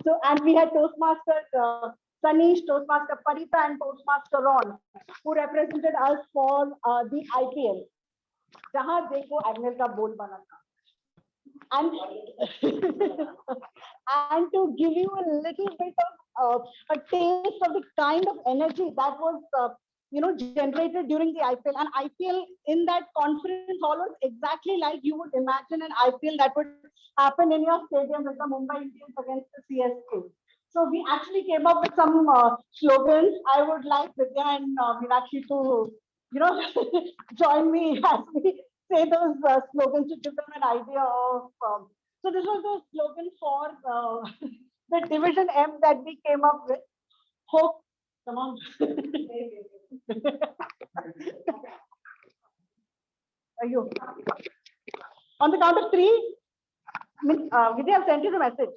S3: So, and we had Toastmaster Sanish, Toastmaster Parita, and Toastmaster Ron, who represented us for the IPL. जहां देखो Agnel का बोल बना था. And and to give you a little bit of a taste of the kind of energy that was generated during the IPL, and IPL in that conference hall was exactly like you would imagine an IPL that would happen in your stadium with the Mumbai Indians against the CSK. So we actually came up with some slogans. I would like Vidya and Meenakshi to join me as we say those slogans to give them an idea of. So this was the slogan for the Division M that we came up with. Hope, come on. Are you? On the count of three, Vidya, I've sent you the message.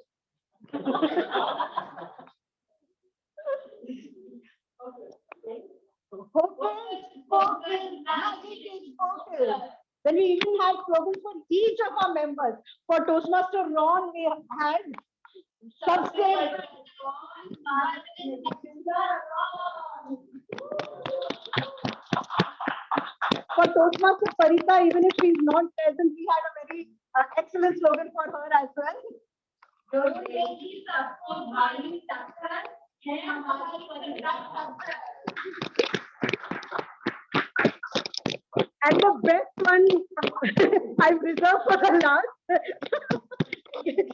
S3: Then we even had slogans for each of our members. For Toastmaster Ron, we had substance. For Toastmaster Parita, even if she's not present, we had a very excellent slogan for her as well. And the best one I've reserved for the last.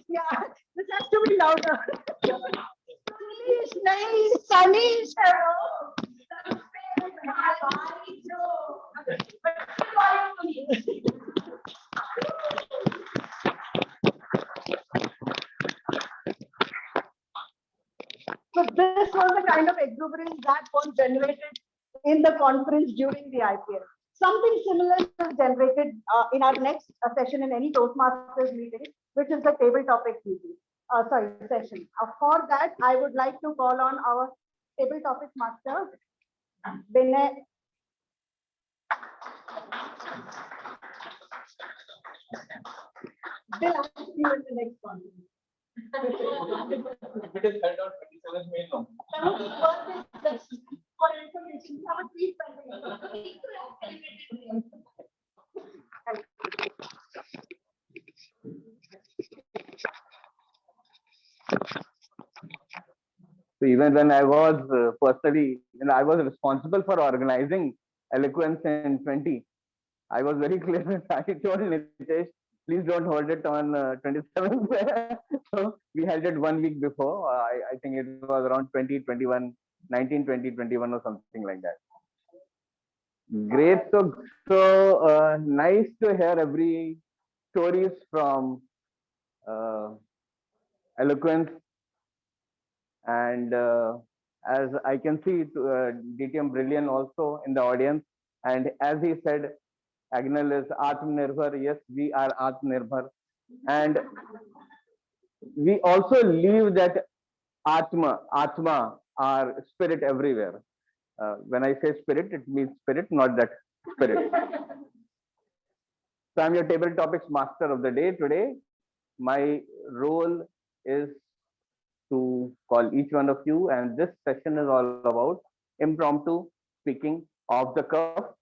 S3: Yeah, this has to be louder. Sanish, So this was the kind of exuberance that was generated in the conference during the IPL. Something similar is generated in our next session in any Toastmasters meeting, which is the table topic meeting. Session. For that, I would like to call on our table topic master, Vinay. They'll ask you in the next one.
S1: It is held on 27th May now.
S3: For information, have a tweet.
S10: So even when I was personally, I was responsible for organizing Eloquence in 20. I was very clear that I told Nitesh, please don't hold it on 27th. So we held it 1 week before. I think it was around 2021, 19, 20, 21 or something like that. Great. So nice to hear every stories from Eloquence. And as I can see, DTM Brilliant also in the audience. And as he said, Agnel is Atmanirbhar. Yes, we are Atmanirbhar. And we also leave that Atma, our spirit everywhere. When I say spirit, it means spirit, not that spirit. So I'm your table topics master of the day today. My role is to call each one of you, and this session is all about impromptu speaking off the cuff.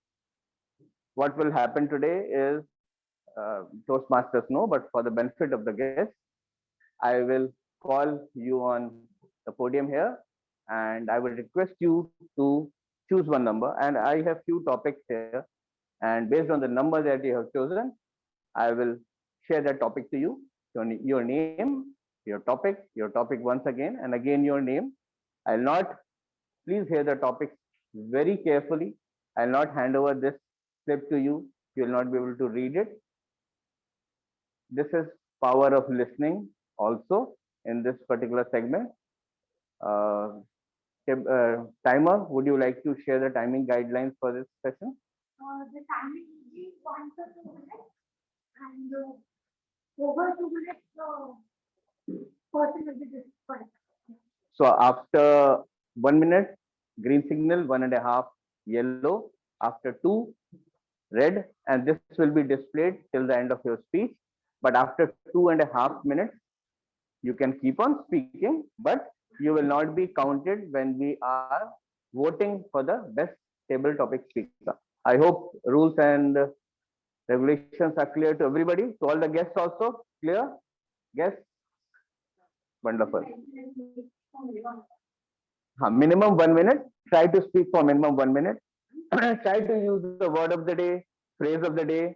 S10: what will happen today is Toastmasters know, but for the benefit of the guests, I will call you on the podium here, and I will request you to choose one number. And I have few topics here, and based on the number that you have chosen, I will share that topic to you. Your name, your topic once again, and again your name. I'll not, please hear the topic very carefully. I'll not hand over this slip to you. You will not be able to read it. This is power of listening also in this particular segment. Timer, would you like to share the timing guidelines for this session?
S5: The timing is 1 to 2 minutes, and over 2 minutes, person will be disqualified.
S10: So after 1 minute, green signal, 1.5 yellow, after 2 red, and this will be displayed till the end of your speech. But after 2.5 minutes, you can keep on speaking, but you will not be counted when we are voting for the best table topic speaker. I hope rules and regulations are clear to everybody, to all the guests also. Clear? Guests? Wonderful. Minimum 1 minute. Try to speak for minimum 1 minute. Try to use the word of the day, phrase of the day.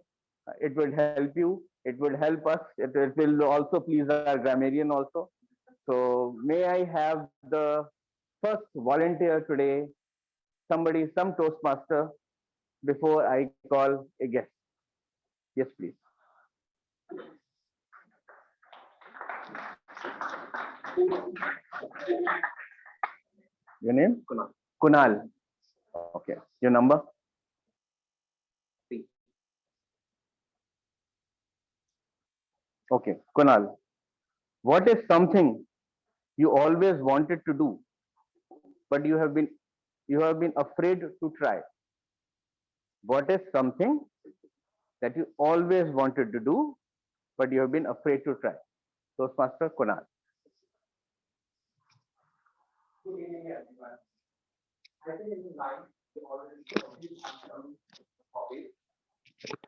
S10: It will help you. It will help us. It will also please our grammarian also. So may I have the first volunteer today, somebody, some Toastmaster, before I call a guest. Yes, please. Your name?
S9: Kunal.
S10: Kunal. Okay. Your number?
S9: 3.
S10: Okay. Kunal, what is something you always wanted to do, but you have been afraid to try? What is something that you always wanted to do, but you have been afraid to try? Toastmaster Kunal.
S1: Good evening, everyone. I think in life, we always have some hobbies.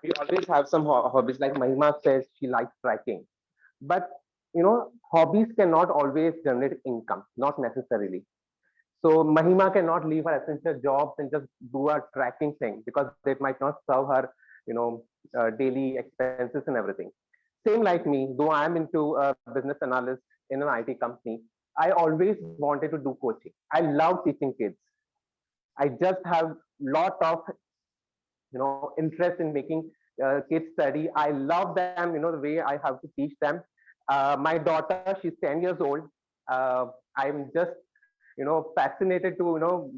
S1: We always have some hobbies. Like Mahima says, she likes trekking. But hobbies cannot always generate income, not necessarily. So Mahima cannot leave her essential jobs and just do a tracking thing because they might not serve her, daily expenses and everything. Same like me, though I'm into a business analyst in an IT company, I always wanted to do coaching. I love teaching kids. I just have lot of interest in making kids study. I love them, the way I have to teach them. My daughter, she's 10 years old. I'm just fascinated to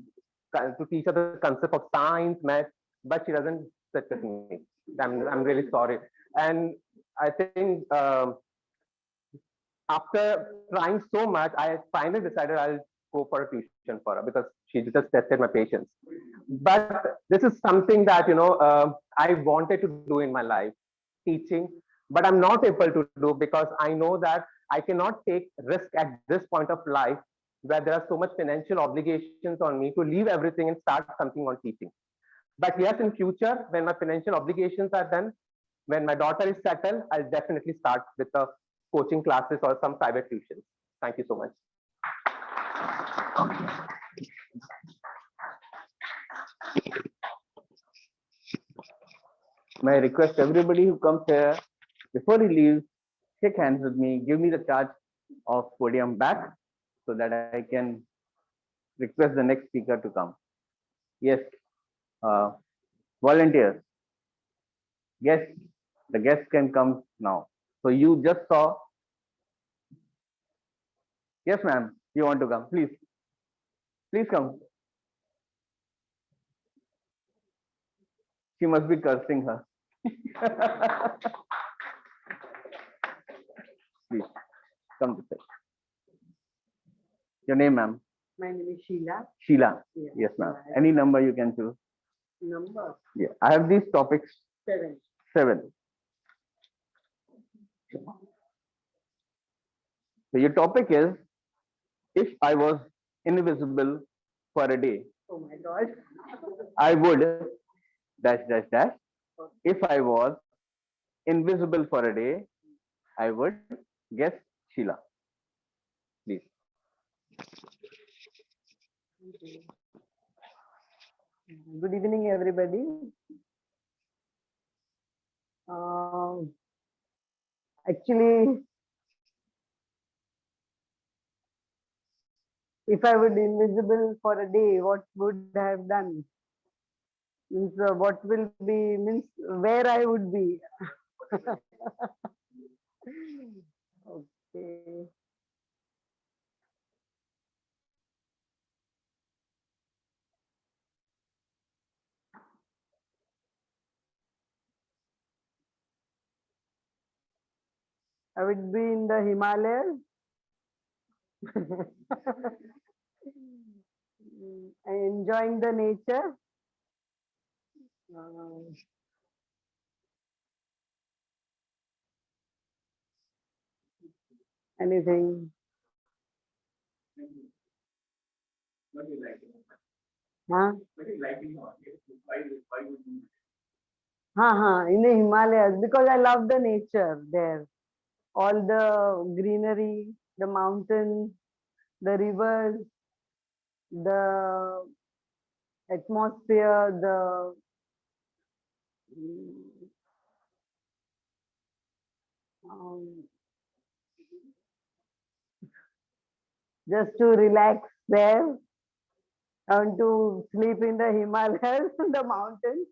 S1: teach her the concept of science, math, but she doesn't sit with me. I'm really sorry. And I think after trying so much, I finally decided I'll go for a tuition for her because she just tested my patience. But this is something that I wanted to do in my life, teaching, but I'm not able to do because I know that I cannot take risk at this point of life where there are so much financial obligations on me to leave everything and start something on teaching. But yes, in future, when my financial obligations are done, when my daughter is settled, I'll definitely start with the coaching classes or some private tuitions. Thank you so much.
S10: May I request everybody who comes here, before he leaves, shake hands with me, give me the charge of podium back so that I can request the next speaker to come. Yes, volunteers, guests, the guests can come now. So you just saw. Yes, ma'am, you want to come, please. Please come. She must be cursing her. Please come to say. Your name, ma'am?
S8: My name is Sheila.
S10: Sheila.
S8: Yeah.
S10: Yes, ma'am. Any number you can choose.
S8: Number
S10: Yeah, I have these topics.
S8: 7.
S10: 7. So your topic is, if I was invisible for a day,
S8: Oh my God.
S10: I would dash dash dash. if I was invisible for a day, I would guess Sheila. Please.
S11: Good evening, everybody. Actually, if I would invisible for a day, what would I have done? Means what will be means where I would be. Okay. I would be in the Himalayas. Enjoying the nature. Uh, anything.
S1: What do you like?
S11: Huh?
S1: What do you like in Norway? Why would you?
S11: In the Himalayas because I love the nature there. All the greenery, the mountains, the rivers, the atmosphere, the um, just to relax there and to sleep in the Himalayas, the mountains,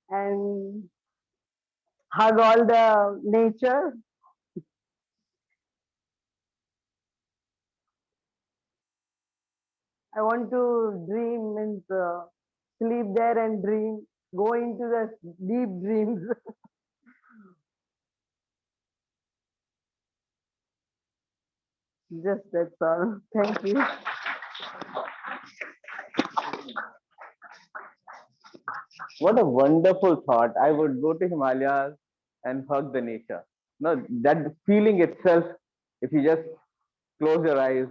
S11: and hug all the nature. I want to dream means sleep there and dream, go into the deep dreams. Just that's all. Thank you.
S10: What a wonderful thought. I would go to Himalayas and hug the nature. No, that feeling itself, if you just close your eyes,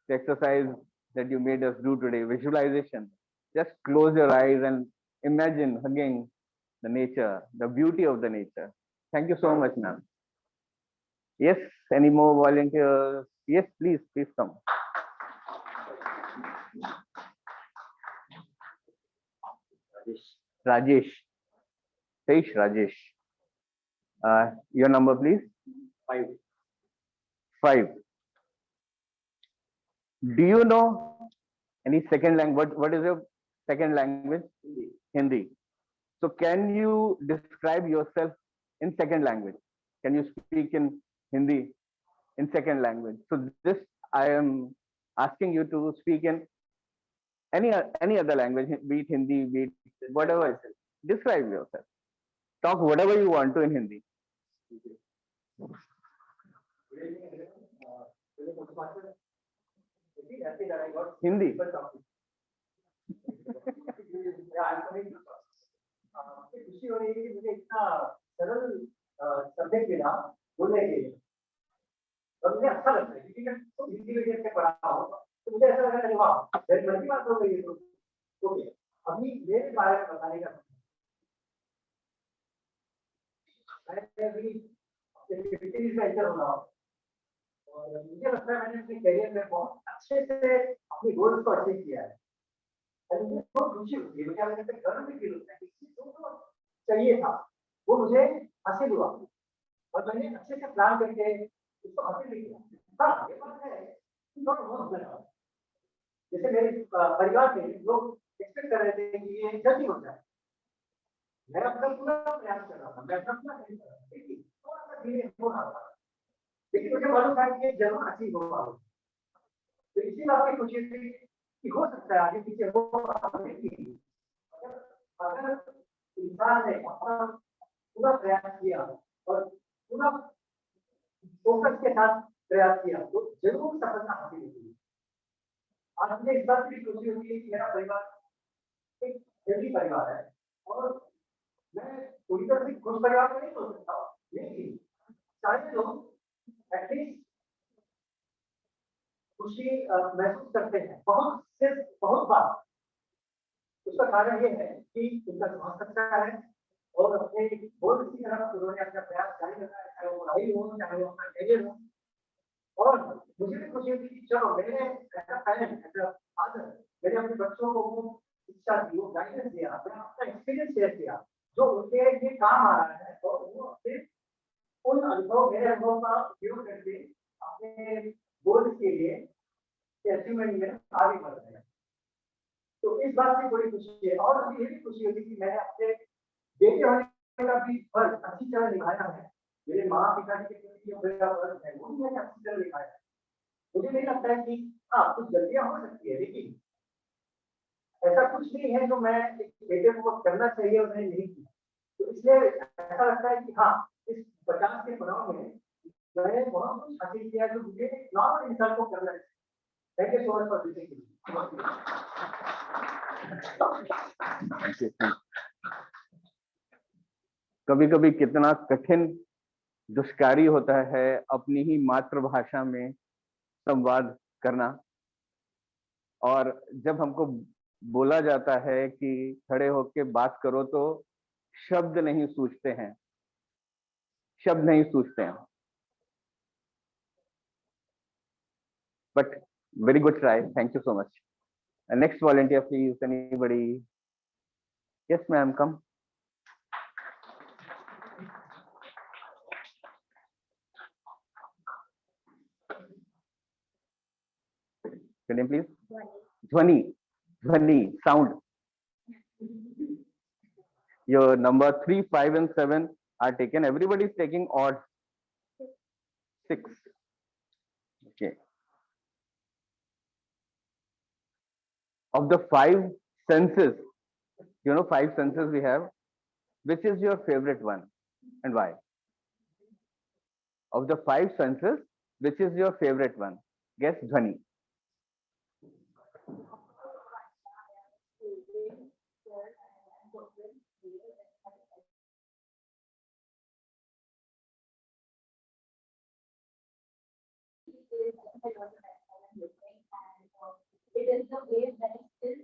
S10: the exercise that you made us do today, visualization, just close your eyes and imagine hugging the nature, the beauty of the nature. Thank you so much, ma'am. Yes, any more volunteers? Yes, please come. Rajesh. Saish Rajesh. Your number, please. 5. 5. Do you know any second language? What is your second language? Hindi. So can you describe yourself in second language? Can you speak in Hindi in second language? So this I am asking you to speak in any other language, be it Hindi, be it whatever. It is. Describe yourself. Talk whatever you want to in Hindi. Hindi.
S12: खुशी हो रही है कि मुझे इतना सरल subject मिला बोलने के लिए और मुझे अच्छा लगता है क्योंकि मैं तो हिंदी मीडियम से पढ़ा हूँ तो मुझे ऐसा लगा कि वाह मेरी मन की बात हो गई है तो ओके अभी मेरे बारे में बताने का मैं अभी एक्टिविटीज में एंटर हो रहा हूँ और मुझे लगता है मैंने अपने करियर में बहुत अच्छे से अपनी गोल्स को अचीव किया है और मुझे बहुत खुशी होती है मुझे अपने पे गर्व भी फील होता है कि जो चाहिए था वो मुझे हासिल हुआ और मैंने अच्छे से प्लान करके उसको हासिल भी किया हाँ ये बात है जैसे मेरे परिवार के लोग एक्सपेक्ट कर रहे थे कि ये जल्दी हो जाए मैं अपना पूरा प्रयास कर रहा था मैं अपना पूरा थोड़ा सा धीरे हो रहा था लेकिन मुझे मालूम था कि ये जरूर अचीव होगा तो इसी बात की खुशी थी कि हो सकता है आगे पीछे हो अगर इंसान ने अपना पूरा प्रयास किया और पूरा फोकस के साथ प्रयास किया तो जरूर सफलता हासिल होगी आज मुझे इस बात की खुशी होती है कि मेरा परिवार एक हेल्दी परिवार है और मैं पूरी तरह से खुश परिवार में नहीं सोच सकता लेकिन सारे लोग एटलीस्ट खुशी महसूस करते हैं बहुत बार उसका कारण ये है कि उनका दिमाग अच्छा है और अपने गोल की तरफ उन्होंने अपना प्रयास जारी रखा है, चाहे वो पढ़ाई हो चाहे वो अपना करियर हो। और मुझे भी खुशी हुई कि चलो मैंने ऐसा पेरेंट ऐसा फादर मैंने अपने बच्चों को वो शिक्षा दी, वो गाइडेंस दिया, अपना एक्सपीरियंस शेयर किया जो उनके लिए काम आ रहा है, और वो अपने उन अनुभव मेरे अनुभव का उपयोग करके अपने गोल के लिए अचीवमेंट में आगे बढ़ रहे हैं। तो इस बात की बड़ी खुशी है। और मुझे ये भी खुशी होगी कि मैंने अपने बेटे होने का भी फर्ज अच्छी तरह निभाया है। मेरे माँ पिता के प्रति जो मेरा फर्ज है वो भी मैंने अच्छी तरह निभाया है। मुझे नहीं लगता है कि हाँ कुछ गलतियां हो सकती है, लेकिन ऐसा कुछ नहीं है जो मैं एक बेटे को करना चाहिए और मैंने नहीं किया। तो इसलिए ऐसा लगता है कि हाँ इस 50 के चुनाव में मैंने बहुत कुछ हासिल किया जो मुझे नॉर्मल इंसान को करना चाहिए। Thank you so much for listening.
S10: कभी कभी कितना कठिन दुष्कारी होता है अपनी ही मातृभाषा में संवाद करना, और जब हमको बोला जाता है कि खड़े होके बात करो तो शब्द नहीं सूझते हैं, शब्द नहीं सूझते हैं। But very good try, thank you so much. Next volunteer please, anybody? Yes ma'am, come. Your name, please? Dhwani. Dhwani, sound. Your number 3, 5, and 7 are taken. Everybody is taking odd 6. Okay. Of the 5 senses, 5 senses we have, which is your favorite one and why? Of the 5 senses, which is your favorite one? Guess, Dhwani.
S13: It is the way that I still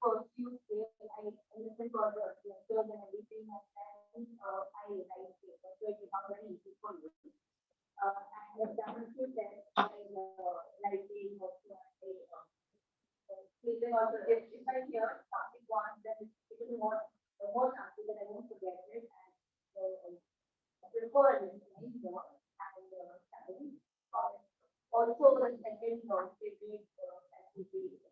S13: pursue it. I listen to all the lectures and everything, and I write paper, so it becomes very easy for me. And I've done a few tests in writing, also speaking. Also, if I hear something once, then it is more chances that I won't forget it, and I prefer listening more and studying. Also, the second favorite activity is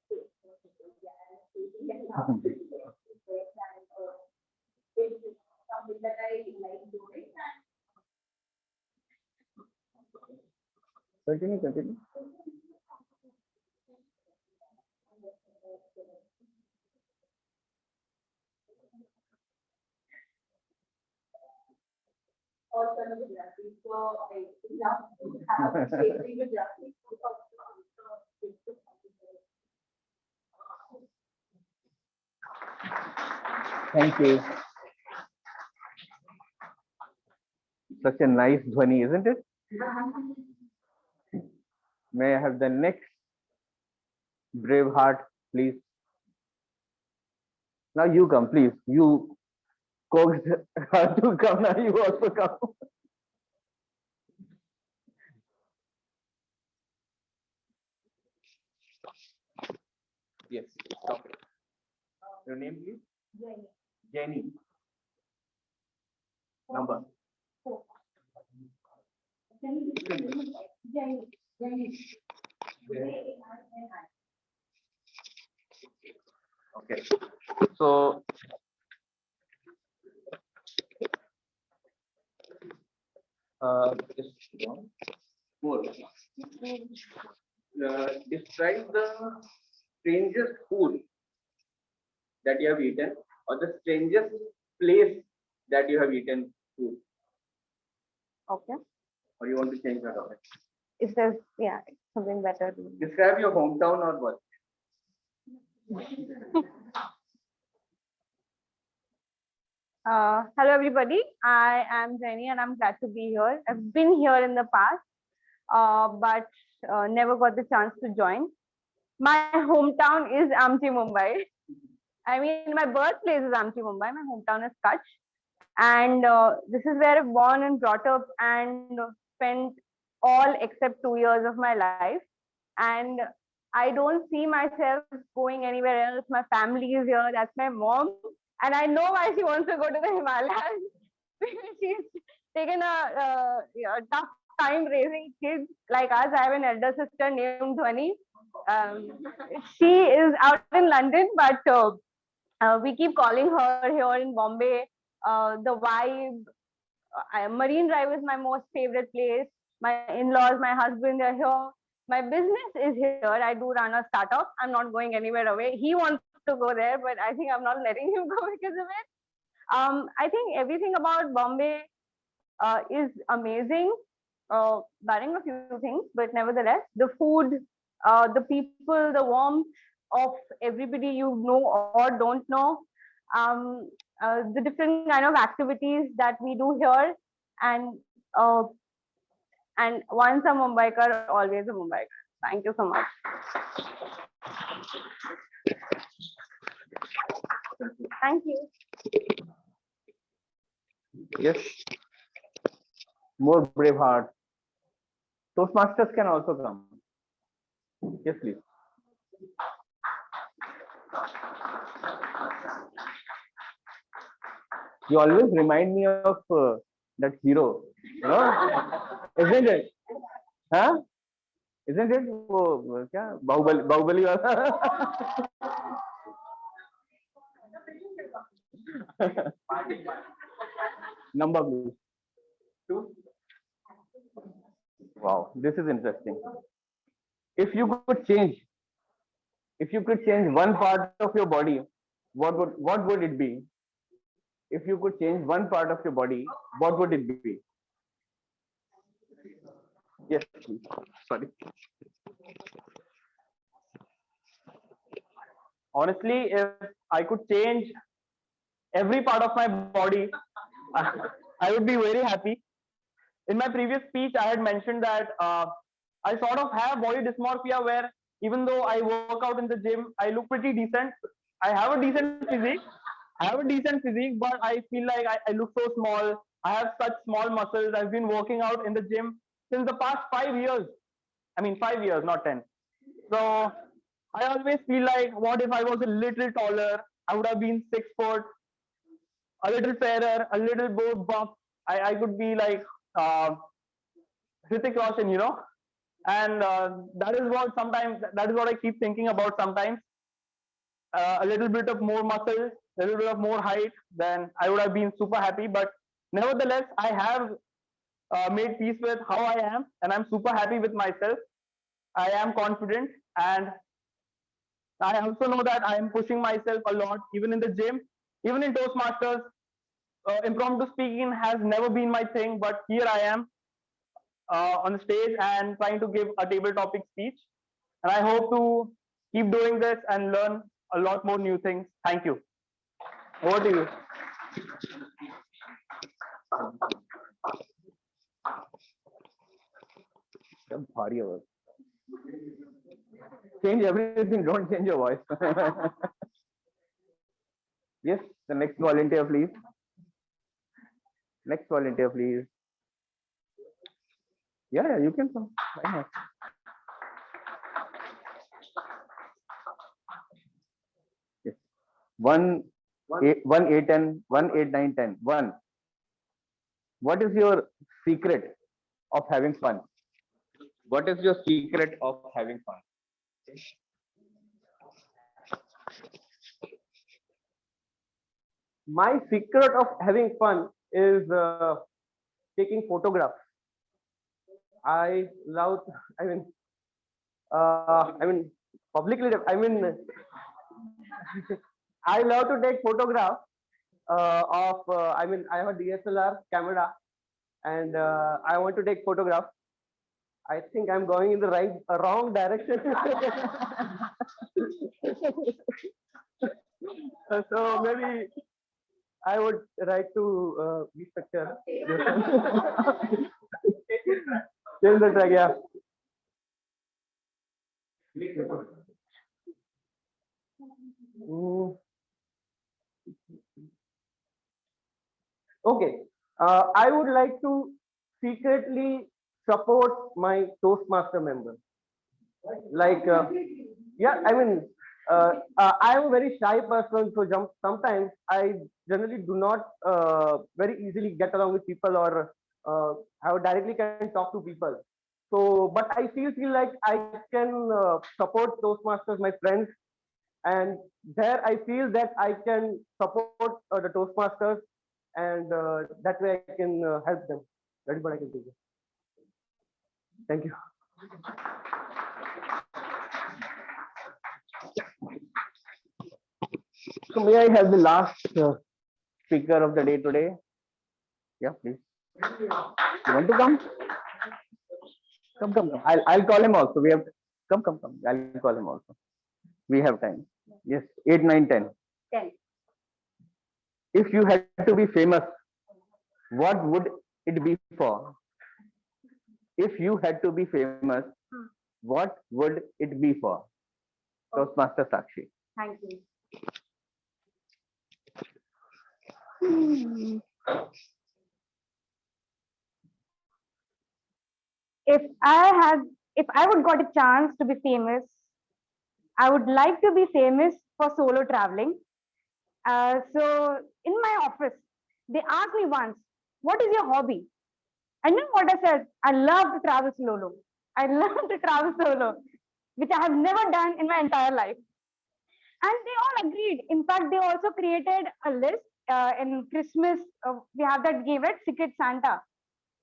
S13: something that I like doing.
S10: Continue.
S13: Also, Gujarati, so I love to have tasting Gujarati food also.
S10: Thank you. Such a nice Dhwani, isn't it? May I have the next brave heart, please? Now you come, please. You coaxed her to come, now you also come. Yes, stop. Your name, please? Jenny. Number?
S13: 4.
S10: Okay. So just 4. Describe the strangest food that you have eaten, or the strangest place that you have eaten food.
S4: Okay.
S10: Or you want to change that topic?
S4: If there's something better.
S10: Describe your hometown or what?
S4: Hello everybody, I am Jenny and I'm glad to be here. I've been here in the past, but never got the chance to join. My hometown is Mumbai. I mean, my birthplace is Amchi, Mumbai. My hometown is Kutch. And this is where I've born and brought up and spent all except 2 years of my life. And I don't see myself going anywhere else. My family is here. That's my mom. And I know why she wants to go to the Himalayas. She's taken a tough time raising kids like us. I have an elder sister named Dhwani. Um, she is out in London, but we keep calling her here in Bombay. The vibe, Marine Drive is my most favorite place. My in-laws, my husband, they're here. My business is here. I do run a startup. I'm not going anywhere away. He wants to go there, but I think I'm not letting him go because of it. I think everything about Bombay is amazing, barring a few things, but nevertheless, the food, the people, the warmth of everybody you know or don't know, um, the different kind of activities that we do here, and uh, and once a Mumbaikar, always a Mumbaikar. Thank you so much. Thank you.
S10: Yes, more brave heart. Toastmasters can also come. Yes, please. You always remind me of that hero, you know, isn't it? Huh? Isn't it? वो क्या बाहुबली वाला number please. 2. Wow, this is interesting. If you could change one part of your body, what would it be? If you could change one part of your body, what would it be? Yes, please. Sorry. Honestly, if I could change every part of my body, I would be very happy. In my previous speech, I had mentioned that I sort of have body dysmorphia where even though I work out in the gym, I look pretty decent. I have a decent physique. But I feel like I look so small. I have such small muscles. I've been working out in the gym since the past 5 years. I mean, 5 years, not 10. So I always feel like, what if I was a little taller? I would have been 6 foot, a little fairer, a little more buff. I could be like Hrithik Roshan, you know. And that is what I keep thinking about sometimes. A little bit of more muscle, a little bit of more height, then I would have been super happy. But nevertheless, I have made peace with how I am, and I'm super happy with myself. I am confident, and I also know that I am pushing myself a lot, even in the gym, even in Toastmasters. Impromptu speaking has never been my thing, but here I am on the stage and trying to give a table topic speech. And I hope to keep doing this and learn a lot more new things. Thank you. Over to you. Change everything, don't change your voice. Yes, the next volunteer, please. Next volunteer, please. Yeah, you can come. Why not? Yes. 1, 8, 10, 1, 8, 9, 10. 1. What is your secret of having fun? What is your secret of having fun?
S9: My secret of having fun is taking photographs. I love, publicly, I love to take photographs I have a DSLR camera, and I want to take photographs. I think I'm going in the wrong direction. So maybe I would write to this picture. Change the track, yeah. Okay. I would like to secretly support my Toastmaster member. Like, yeah, I mean, I am a very shy person, so sometimes I generally do not very easily get along with people or I directly can talk to people. So, but I feel like I can support Toastmasters, my friends, and there I feel that I can support the Toastmasters, and that way I can help them. That is what I can do. Thank you.
S10: So may I have the last speaker of the day today? Yeah, please. You want to come? Come. I'll call him also. We have come. I'll call him also. We have time. Yes, 8, 9, 10.
S2: 10.
S10: If you had to be famous, what would it be for? If you had to be famous, what would it be for? Toastmaster Sakshi.
S2: Thank you. If I would got a chance to be famous, I would like to be famous for solo traveling. So in my office, they asked me once, "What is your hobby?" And you know what I said? I love to travel solo. I love to travel solo, which I have never done in my entire life. And they all agreed. In fact, they also created a list in Christmas. We have that game, right? Secret Santa.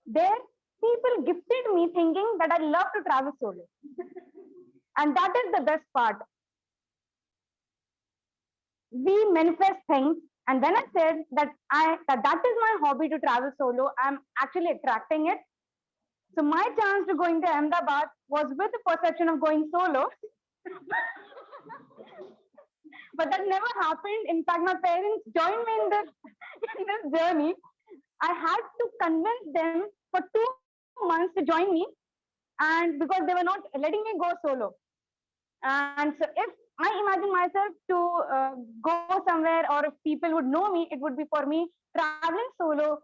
S2: There, people gifted me thinking that I love to travel solo. And that is the best part. We manifest things. And when I said that that is my hobby to travel solo, I'm actually attracting it. So my chance to going to Ahmedabad was with the perception of going solo. But that never happened. In fact, my parents joined me in this journey. I had to convince them for 2 months to join me, and because they were not letting me go solo. And so, if I imagine myself to go somewhere, or if people would know me, it would be for me traveling solo,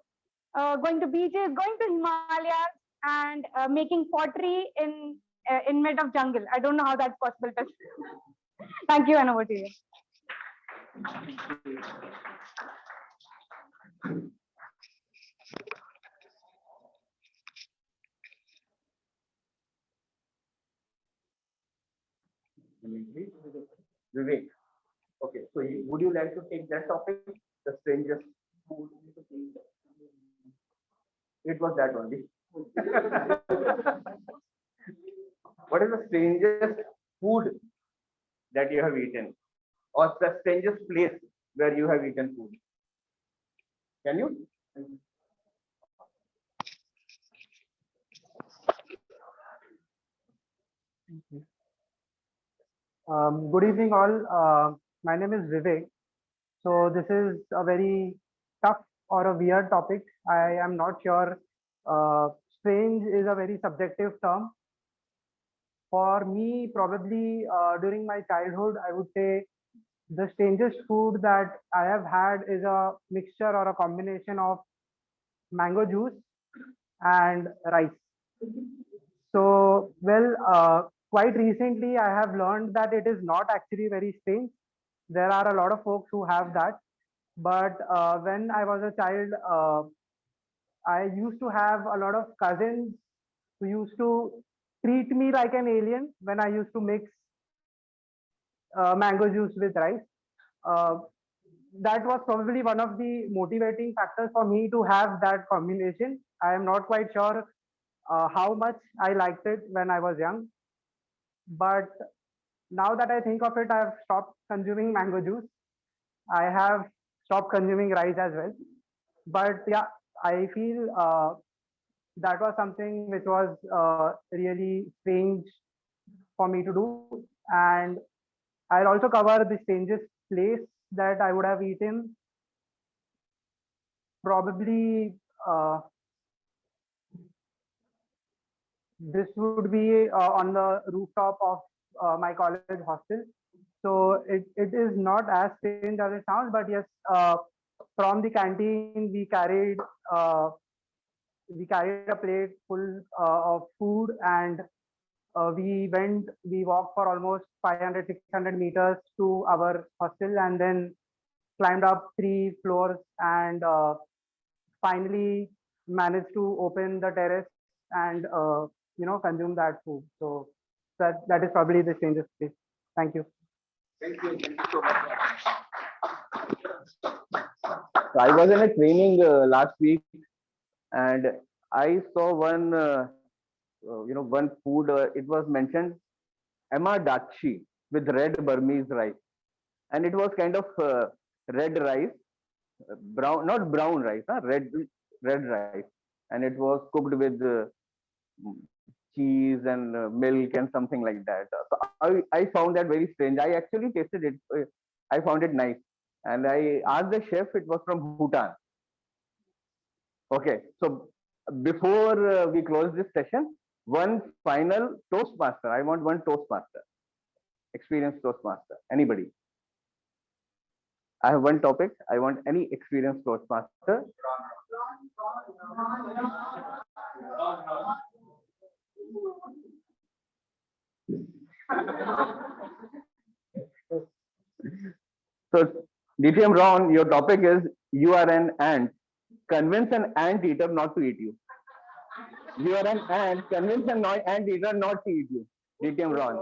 S2: going to beaches, going to Himalayas, and making pottery in mid of jungle. I don't know how that's possible. But thank you, and over to you.
S9: Vivek. Okay, so would you like to take that topic? The strangest food. It was that only. What is the strangest food that you have eaten, or the strangest place where you have eaten food? Can you?
S7: Good evening, all. My name is Vivek. So this is a very tough or a weird topic. I am not sure. Strange is a very subjective term. For me, probably during my childhood, I would say the strangest food that I have had is a mixture or a combination of mango juice and rice. So, well, quite recently, I have learned that it is not actually very strange. There are a lot of folks who have that. But when I was a child, I used to have a lot of cousins who used to treat me like an alien when I used to mix mango juice with rice. Uh, that was probably one of the motivating factors for me to have that combination. I am not quite sure how much I liked it when I was young. But now that I think of it, I have stopped consuming mango juice. I have stopped consuming rice as well. But yeah, I feel that was something which was really strange for me to do. And I'll also cover the strangest place that I would have eaten. Probably this would be on the rooftop of my college hostel. So it is not as strange as it sounds, but yes, from the canteen, we carried a plate full of food, and we walked for almost 500, 600 meters to our hostel, and then climbed up 3 floors, and finally managed to open the terrace and consume that food. So that is probably the strangest place. Thank you.
S1: Thank you. Thank you so much.
S10: So I was in a training last week, and I saw one food. It was mentioned Dachi with red Burmese rice, and it was kind of red rice, brown, not brown rice, red rice, and it was cooked with cheese and milk and something like that. So I found that very strange. I actually tasted it. I found it nice, and I asked the chef. It was from Bhutan. Okay, so before we close this session, one final Toastmaster. I want one Toastmaster, experienced Toastmaster. Anybody? I have one topic. I want any experienced Toastmaster. So, DTM Ron, your topic is you are an ant. Convince an anteater not to eat you. You are an ant. Convince an anteater not to eat you. DTM Ron.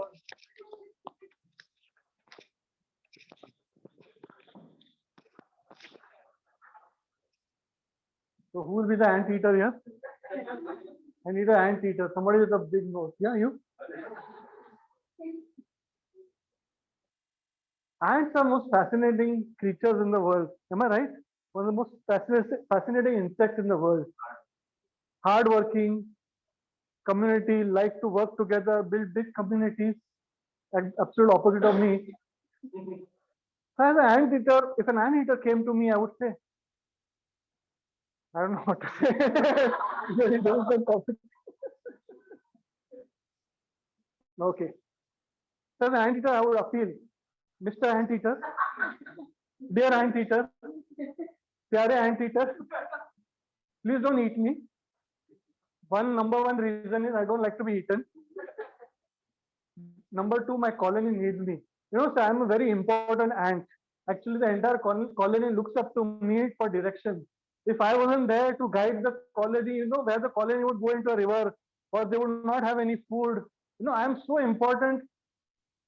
S7: So who will be the anteater here? I need an anteater. Somebody with a big nose. Yeah, you. Ants are most fascinating creatures in the world. Am I right? One of the most fascinating insects in the world. Hardworking, community, like to work together, build big communities. Absolute opposite of me. As an anteater, if an anteater came to me, I would say, I don't know what to say. Really don't know topic. Okay. So as an anteater, I would appeal. Mr. Anteater, dear Anteater, pyare Anteater, please don't eat me. Number one reason is I don't like to be eaten. Number two, my colony needs me. So I'm a very important ant. Actually, the entire colony looks up to me for direction. If I wasn't there to guide the colony, where the colony would go into a river, or they would not have any food. I'm so important.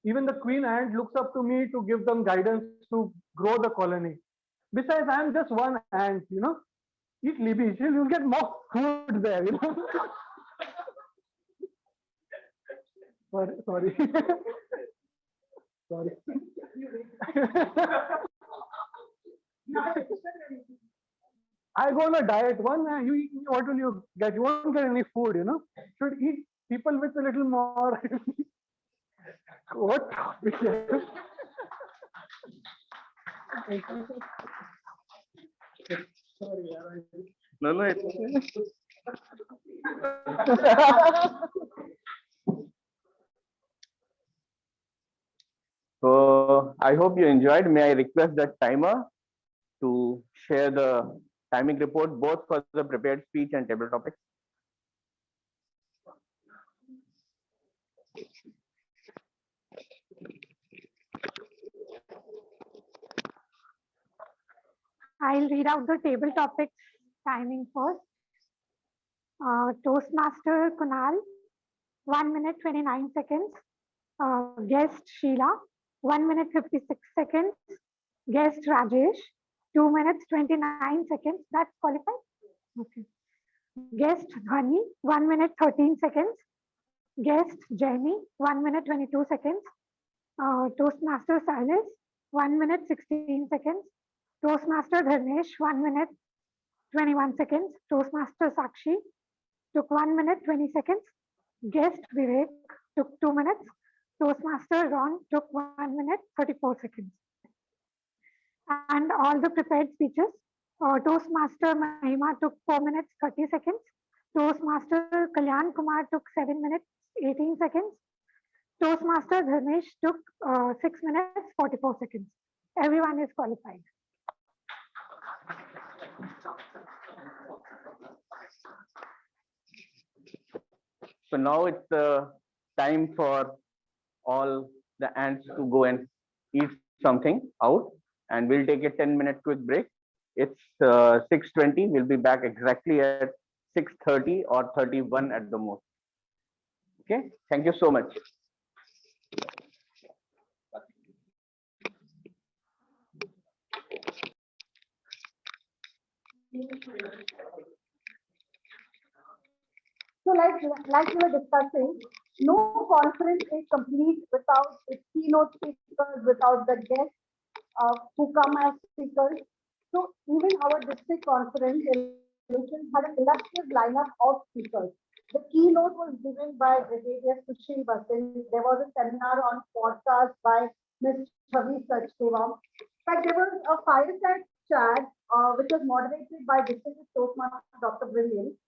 S7: Even the queen ant looks up to me to give them guidance to grow the colony. Besides, I'm just one ant, Eat Libby, you'll get more food there, Sorry. Sorry. I go on a diet. You eat, what will you get? You won't get any food, Should eat people with a little more. What? Sorry,
S10: No, it's okay. So I hope you enjoyed. May I request the timer to share the timing report both for the prepared speech and table topics?
S5: I'll read out the table topics timing first. Toastmaster Kunal, 1 minute 29 seconds. Guest Sheila, 1 minute 56 seconds. Guest Rajesh, 2 minutes 29 seconds. That's qualified? Okay. Guest Dhani, 1 minute 13 seconds. Guest Jamie, 1 minute 22 seconds. Toastmaster Silas, 1 minute 16 seconds. Toastmaster Dharnesh, 1 minute 21 seconds. Toastmaster Sakshi took 1 minute 20 seconds. Guest Vivek took 2 minutes. Toastmaster Ron took 1 minute 34 seconds. And all the prepared speeches, Toastmaster Mahima took 4 minutes 30 seconds. Toastmaster Kalyan Kumar took 7 minutes 18 seconds. Toastmaster Dharnesh took 6 minutes 44 seconds. Everyone is qualified.
S10: So now it's the time for all the ants to go and eat something out, and we'll take a 10-minute quick break. It's 6:20. We'll be back exactly at 6:30 or 31 at the most. Okay, thank you so much.
S3: So like we were discussing, no conference is complete without its keynote speakers, without the guests who come as speakers. So even our district conference had an illustrious lineup of speakers. The keynote was given by Brigadier Sushil Basin. There was a seminar on podcast by Ms. Chavi Sachdeva. In fact, there was a fireside chat which was moderated by District Toastmaster Dr. Brilliant.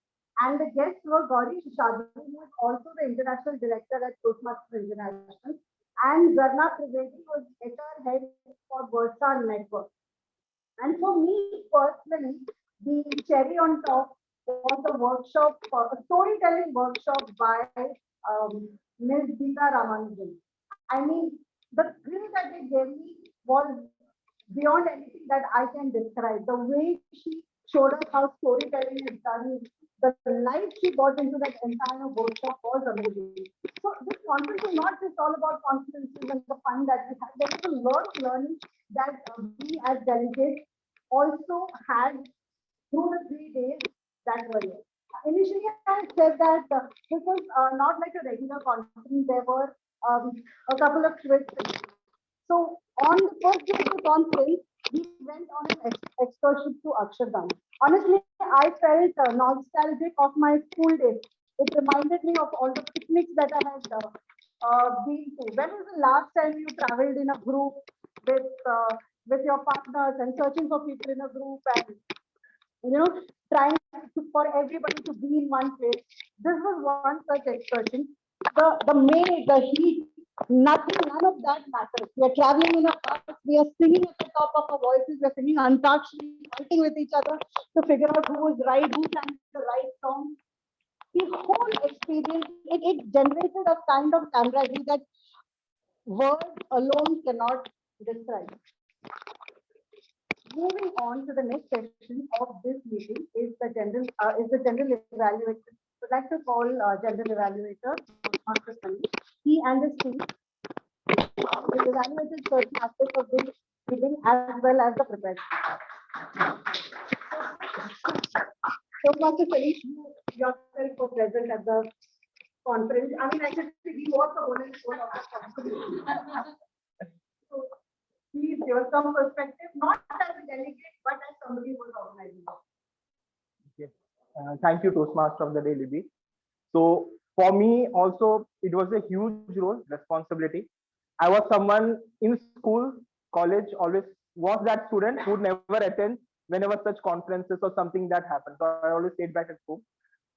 S3: And the guests were Gauri Shishadri, who is also the International Director at Toastmasters International, and Zarna Trivedi was HR head for Versa Network. And for me personally, the cherry on top was a workshop, a storytelling workshop by Ms. Geeta Ramanujan. I mean, the thrill that they gave me was beyond anything that I can describe. The way she showed us how storytelling is done, the life she got into that entire workshop was amazing. So this conference is not just all about conferences and the fun that we had. There was a lot of learning that we as delegates also had through the 3 days that were here. Initially, I said that this was not like a regular conference. There were a couple of twists. So on the first day of the conference, we went on an excursion to Akshardham. Honestly, I felt nostalgic of my school days. It reminded me of all the picnics that I had been to. When was the last time you traveled in a group with your partners and searching for people in a group and trying for everybody to be in one place? This was one such excursion. The maid, the heat, nothing, none of that matters. We are traveling in a bus, we are singing at the top of our voices, we are singing Antakshari, fighting with each other to figure out who was right, who sang the right song. The whole experience, it generated a kind of camaraderie that words alone cannot describe. Moving on to the next session of this meeting is the general evaluation. So I'd like to call general evaluator, Master Sunny. He and his team will evaluate certain aspects of this meeting as well as the preparation. So Master Sunny, you yourself were present at the conference. I mean, I should say he was the one and soul of the conference. So please give us some perspective, not as a delegate, but as somebody who was organizing.
S9: Okay. Thank you, Toastmaster of the Day, Libby. So for me also, it was a huge role, responsibility. I was someone in school, college, always was that student who would never attend whenever such conferences or something that happened. So I always stayed back at home.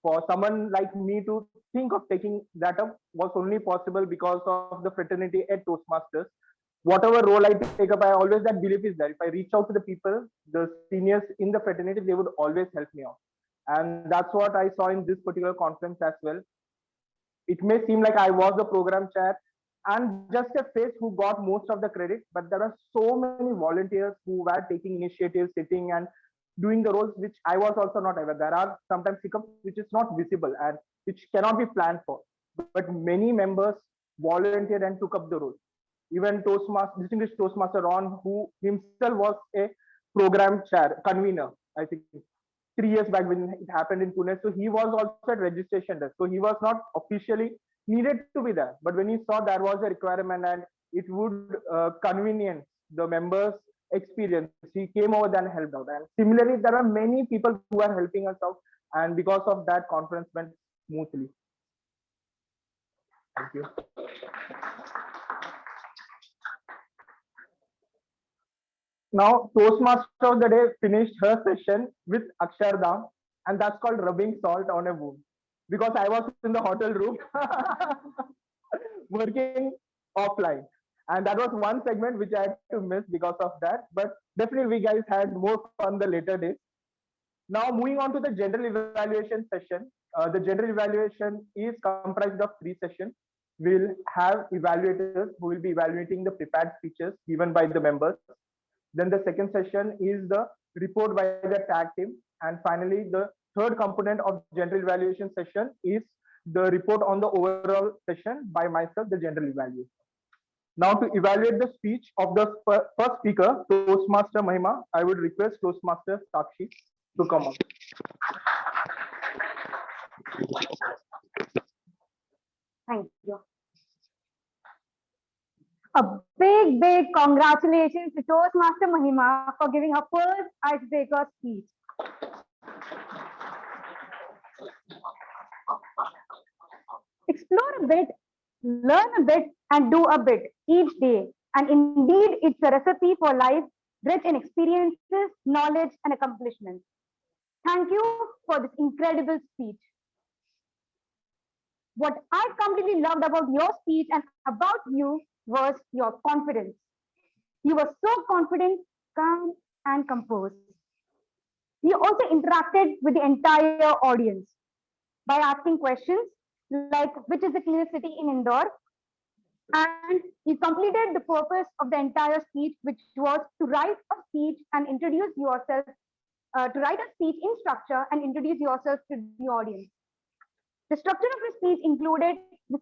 S9: For someone like me to think of taking that up was only possible because of the fraternity at Toastmasters. Whatever role I take up, I always that belief is there. If I reach out to the people, the seniors in the fraternity, they would always help me out. And that's what I saw in this particular conference as well. It may seem like I was the program chair and just a face who got most of the credit, but there are so many volunteers who were taking initiatives, sitting and doing the roles which I was also not aware. There are sometimes hiccups which is not visible and which cannot be planned for. But many members volunteered and took up the role. Even distinguished Toastmaster Ron, who himself was a program chair, convener, I think 3 years back when it happened in Pune. So he was also at registration desk. So he was not officially needed to be there. But when he saw there was a requirement and it would convenience the members' experience, he came over there and helped out. And similarly, there are many people who are helping us out. And because of that, conference went smoothly. Thank you. Now, Toastmaster of the Day finished her session with Akshardham, and that's called rubbing salt on a wound. Because I was in the hotel room working offline. And that was one segment which I had to miss because of that. But definitely, we guys had more fun the later days. Now, moving on to the general evaluation session. the general evaluation is comprised of 3 sessions. We'll have evaluators who will be evaluating the prepared speeches given by the members. Then the second session is the report by the tag team. And finally, the third component of general evaluation session is the report on the overall session by myself, the general evaluator. Now to evaluate the speech of the first speaker, Toastmaster Mahima, I would request Toastmaster Sakshi to come on.
S2: Thank you. A big congratulations to Toastmaster Mahima for giving her first icebreaker speech. Explore a bit, learn a bit, and do a bit each day. And indeed, it's a recipe for life rich in experiences, knowledge, and accomplishments. Thank you for this incredible speech. What I completely loved about your speech and about you was your confidence. You were so confident, calm, and composed. You also interacted with the entire audience by asking questions like which is the cleanest city in Indore, and you completed the purpose of the entire speech, which was to write a speech and introduce yourself, to write a speech in structure and introduce yourself to the audience. The structure of your speech included you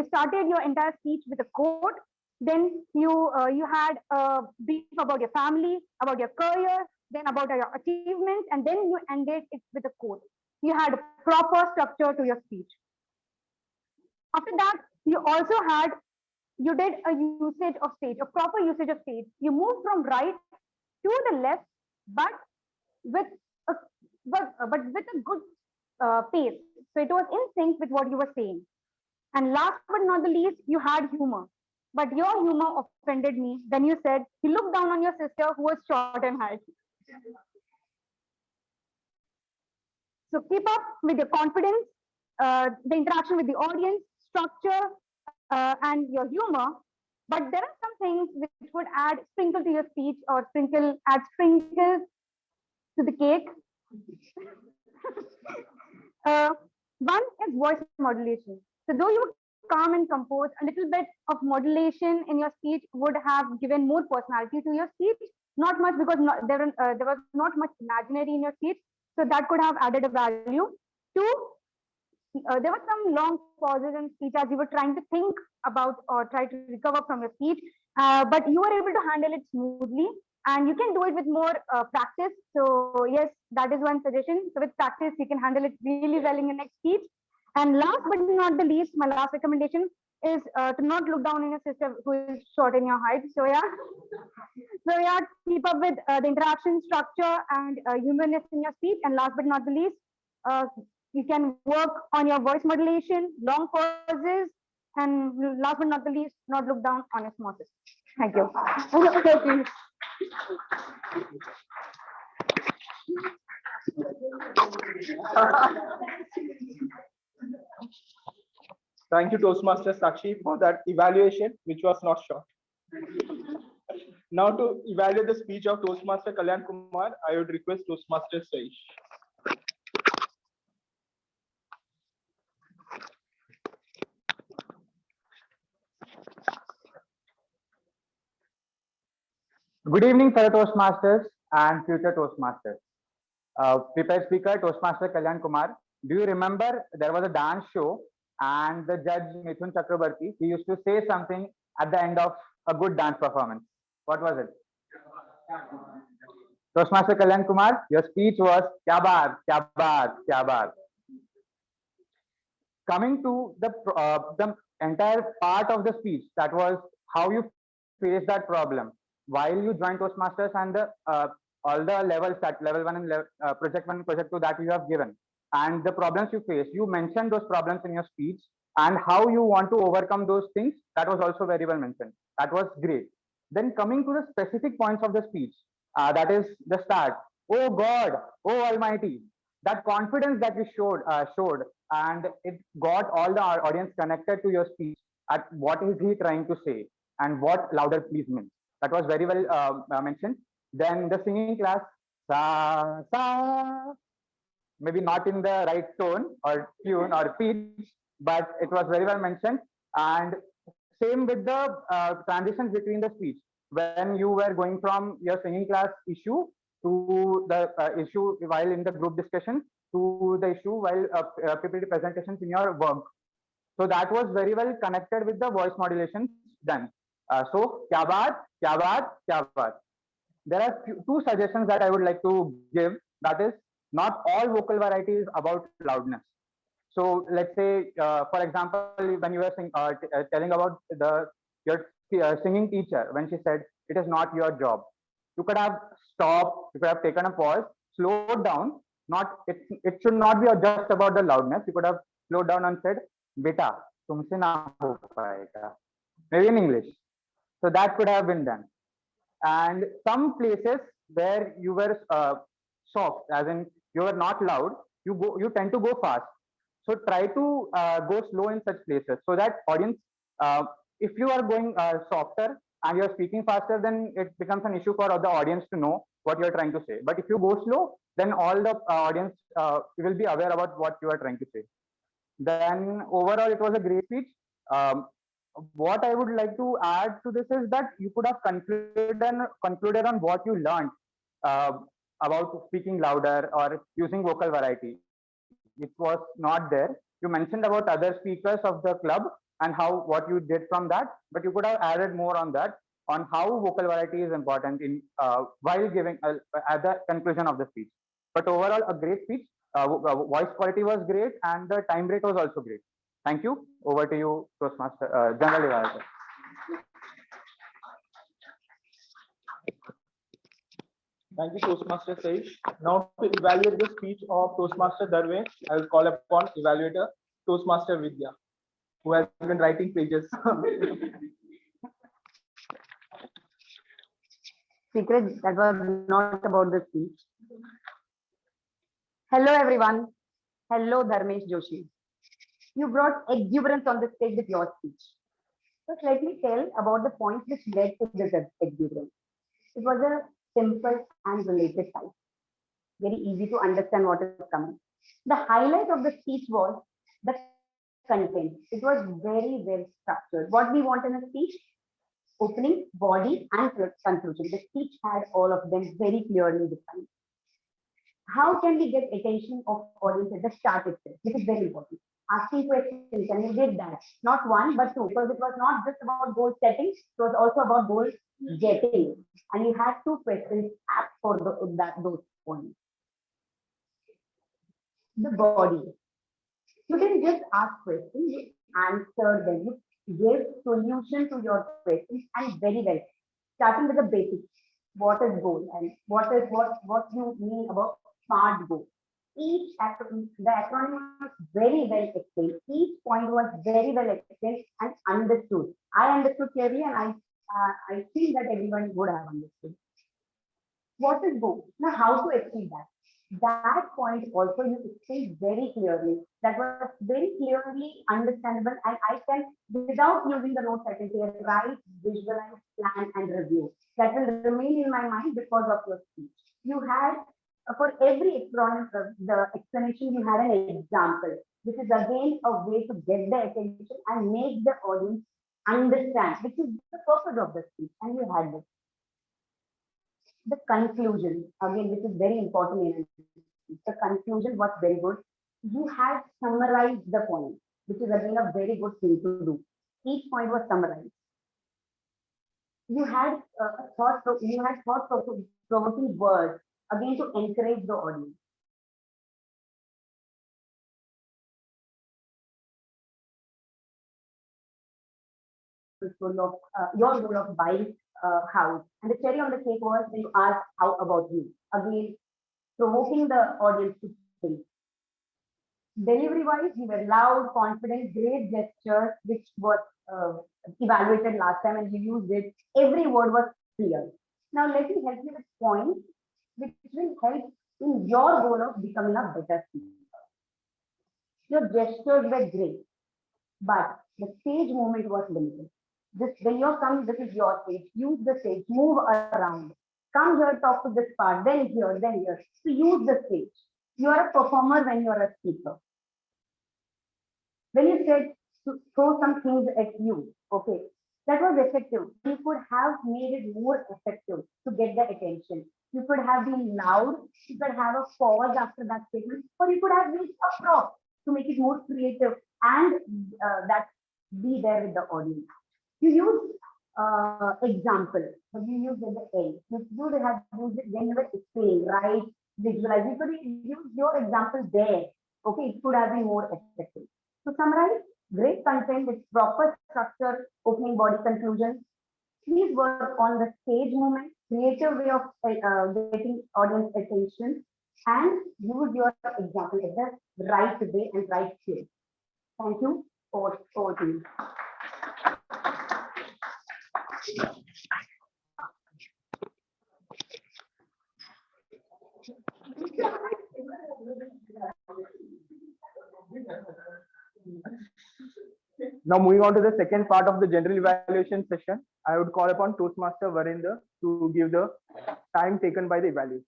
S2: started your entire speech with a quote, then you had a brief about your family, about your career, then about your achievements, and then you ended it with a quote. You had a proper structure to your speech. After that, you did a usage of stage, a proper usage of stage. You moved from right to the left, but with a good pace. So it was in sync with what you were saying. And last but not the least, you had humor. But your humor offended me. Then you said you looked down on your sister who was short and height. So keep up with your confidence, the interaction with the audience, structure, and your humor. But there are some things which would add sprinkle to your speech or add sprinkles to the cake. One is voice modulation. So though you were calm and composed, a little bit of modulation in your speech would have given more personality to your speech. Not much, because there was not much imaginary in your speech. So that could have added a value. Two, there were some long pauses in speech as you were trying to think about or try to recover from your speech, but you were able to handle it smoothly, and you can do it with more practice. So yes, that is one suggestion. So with practice, you can handle it really well in your next speech. And last but not the least, my last recommendation is to not look down on your sister who is short in your height. So yeah, keep up with the interaction, structure, and humorness in your speech. And last but not the least, you can work on your voice modulation, long pauses, and last but not the least, not look down on your small sister. Thank you.
S9: Thank you, Toastmaster Sakshi, for that evaluation, which was not short. Now to evaluate the speech of Toastmaster Kalyan Kumar, I would request Toastmaster Saish.
S6: Good evening, fellow Toastmasters and future Toastmasters. Prepared speaker, Toastmaster Kalyan Kumar. Do you remember there was a dance show and the judge Mithun Chakrabarti, he used to say something at the end of a good dance performance? What was it? Toastmaster Kalyan Kumar, your speech was kya baat, kya baat, kya baat. Coming to the entire part of the speech, that was how you face that problem while you joined Toastmasters and all the levels, that level 1 and project 1 and project 2 that you have given, and the problems you face. You mentioned those problems in your speech and how you want to overcome those things. That was also very well mentioned. That was great. Then coming to the specific points of the speech, that is the start. Oh God, oh Almighty. That confidence that you showed, and it got all the audience connected to your speech at what is he trying to say and what louder please means. That was very well mentioned. Then the singing class, sa, sa. maybe not in the right tone or tune or pitch, but it was very well mentioned. And same with the transitions between the speech. When you were going from your singing class issue to the issue while in the group discussion to the issue while PPT presentations in your work. So that was very well connected with the voice modulation done. So, kya baat, kya baat, kya baat. There are two suggestions that I would like to give. That is, not all vocal variety is about loudness. So let's say, for example, when you were telling about your singing teacher, when she said, it is not your job. You could have stopped, you could have taken a pause, slowed down. It should not be just about the loudness. You could have slowed down and said, beta, tumse na ho paega. Maybe in English. So that could have been done. And some places where you were soft, as in you were not loud, you tend to go fast. So try to go slow in such places so that audience, if you are going softer and you're speaking faster, then it becomes an issue for the audience to know what you're trying to say. But if you go slow, then all the audience will be aware about what you are trying to say. Then overall, it was a great speech. What I would like to add to this is that you could have concluded on what you learned about speaking louder or using vocal variety. It was not there. You mentioned about other speakers of the club and what you did from that, but you could have added more on that, on how vocal variety is important in while giving at the conclusion of the speech. But overall, a great speech. Voice quality was great, and the time rate was also great. Thank you. Over to you, Toastmaster General Evaluator.
S14: Thank you, Toastmaster Saish. Now to evaluate the speech of Toastmaster Darve, I will call upon evaluator Toastmaster Vidya, who has been writing pages.
S8: Secret, that was not about the speech. Hello, everyone. Hello, Dharmesh Joshi. You brought exuberance on the stage with your speech. Just let me tell about the points which led to this exuberance. It was a simple and related type. Very easy to understand what is coming. The highlight of the speech was the content. It was very well structured. What we want in a speech: opening, body, and conclusion. The speech had all of them very clearly defined. How can we get attention of audience at the start itself? This is very important. Asking questions, and you did that. Not one, but two, because it was not just about goal setting, it was also about goal getting. And you had two questions asked for those points. The body. You didn't just ask questions, you answered them. You gave solution to your questions, and very well. Starting with the basics. What is goal? And what you mean about SMART goal? The acronym was very well explained. Each point was very well explained and understood. I understood clearly, and I feel that everyone would have understood. What is goal? Now, how to achieve that? That point also you explained very clearly. That was very clearly understandable, and I can, without using the notes, I can say write, visualize, plan, and review. That will remain in my mind because of your speech. You had, for every the explanation, you had an example. This is again a way to get the attention and make the audience understand, which is the purpose of the speech, and you had this. The conclusion, again, this is very important in the conclusion was very good. You had summarized the point, which is again a very good thing to do. Each point was summarized. You had thought-provoking words, again, to encourage the audience. Your goal of buying house, and the cherry on the cake was when you asked, how about you? Again, provoking the audience to think. Delivery wise, you were loud, confident, great gestures, which was evaluated last time, and you used it. Every word was clear. Now let me help you with points which will help in your goal of becoming a better speaker. Your gestures were great, but the stage movement was limited. When you're coming, this is your stage. Use the stage, move around. Come here, talk to this part, then here, then here. So use the stage. You are a performer when you are a speaker. When you said to throw some things at you, okay, that was effective. You could have made it more effective to get the attention. You could have been loud, you could have a pause after that statement, or you could have used a prop to make it more creative and that be there with the audience. You use example, but you use at the end. You would have used it when you were explaining, right? Visualize. You could use your example there. Okay, it could have been more effective. To summarize, great content with proper structure, opening body conclusion. Please work on the stage movement, creative way of getting audience attention, and use your example at the right way and right place. Thank you. Over to you.
S14: Now moving on to the second part of the general evaluation session, I would call upon Toastmaster Varinder to give the time taken by the evaluators.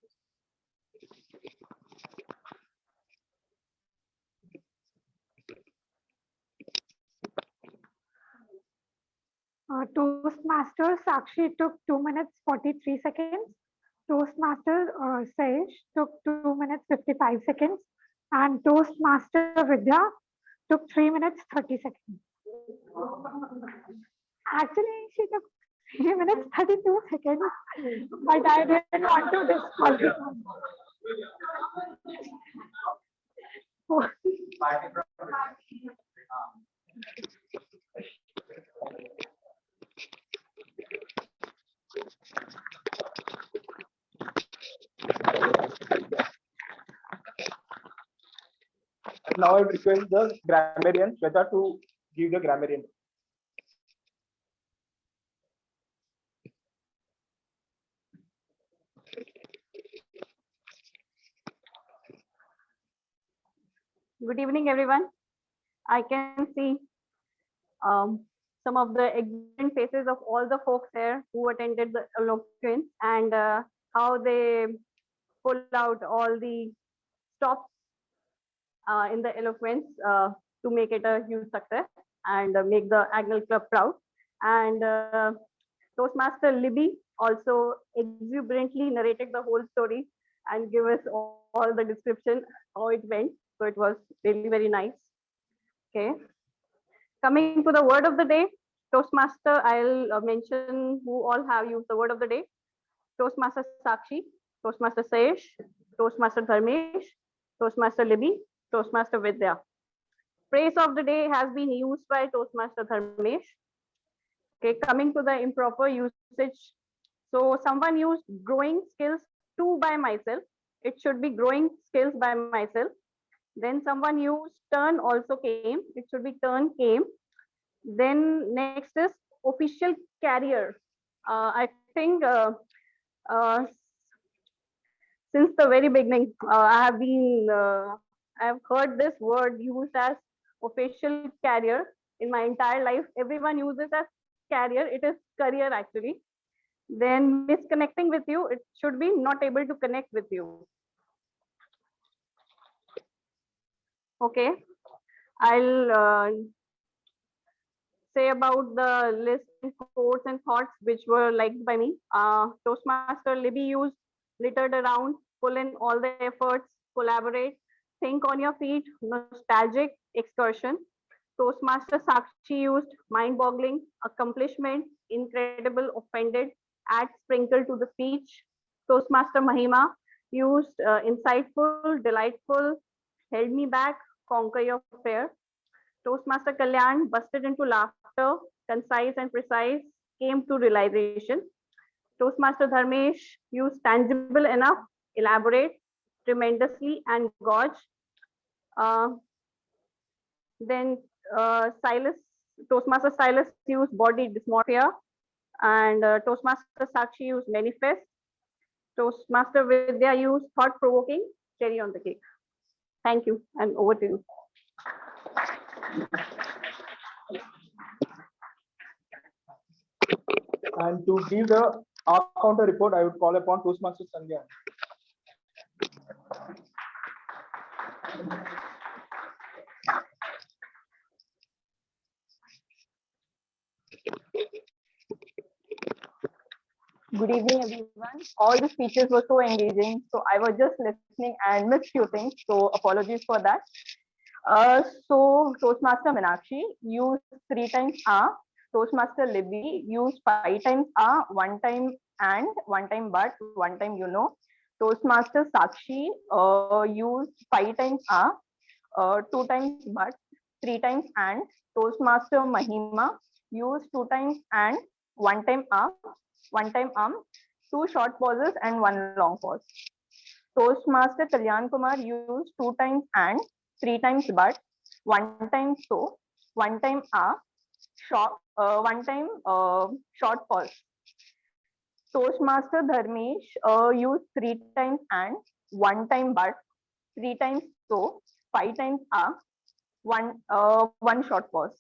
S5: Toastmaster Sakshi took 2 minutes 43 seconds. Toastmaster Saish took 2 minutes 55 seconds. And Toastmaster Vidya took 3 minutes 30 seconds. Actually, she took 3 minutes 32 seconds, but I didn't want to disqualify.
S14: Now I request the grammarian Shweta to give the grammarian.
S4: Good evening, everyone. I can see some of the exuberant faces of all the folks here who attended the eloquence and how they pulled out all the stops in the eloquence to make it a huge success and make the Agnel Club proud. And Toastmaster Libby also exuberantly narrated the whole story and give us all the description how it went. So it was really very nice. Okay. Coming to the word of the day, Toastmaster, I'll mention who all have used the word of the day. Toastmaster Sakshi, Toastmaster Saish, Toastmaster Dharmesh, Toastmaster Libby, Toastmaster Vidya. Praise of the day has been used by Toastmaster Dharmesh. Okay, coming to the improper usage. So someone used growing skills to by myself. It should be growing skills by myself. Then someone used turn also came. It should be turn came. Then next is official carrier. I think since the very beginning, I have heard this word used as official carrier in my entire life. Everyone uses as carrier. It is career actually. Then misconnecting with you. It should be not able to connect with you. Okay, I'll say about the list and quotes and thoughts which were liked by me. Toastmaster Libby used littered around, pull in all the efforts, collaborate, think on your feet, nostalgic, excursion. Toastmaster Sakshi used mind-boggling, accomplishment, incredible, offended, add sprinkle to the speech. Toastmaster Mahima used insightful, delightful, held me back, conquer your fear. Toastmaster Kalyan busted into laughter, concise and precise, came to realization. Toastmaster Dharmesh used tangible enough, elaborate, tremendously, and gorge. Then Toastmaster Silas used body dysmorphia, and Toastmaster Sakshi used manifest. Toastmaster Vidya used thought-provoking, cherry on the cake. Thank you, and over to you.
S14: And to give the R counter report, I would call upon Toastmaster Sandhya.
S4: Good evening, everyone. All the speeches were so engaging. So I was just listening and missed few things. So apologies for that. So Toastmaster Meenakshi used 3 times Toastmaster Libby used 5 times one time and one time but, one time you know. Toastmaster Sakshi used 5 times 2 times but, 3 times and. Toastmaster Mahima used 2 times and one time one time two short pauses and one long pause. Toastmaster Kalyan Kumar used 2 times and 3 times but, one time so, one time short, one time short pause. Toastmaster Dharmesh used 3 times and one time but, 3 times so, 5 times one short pause.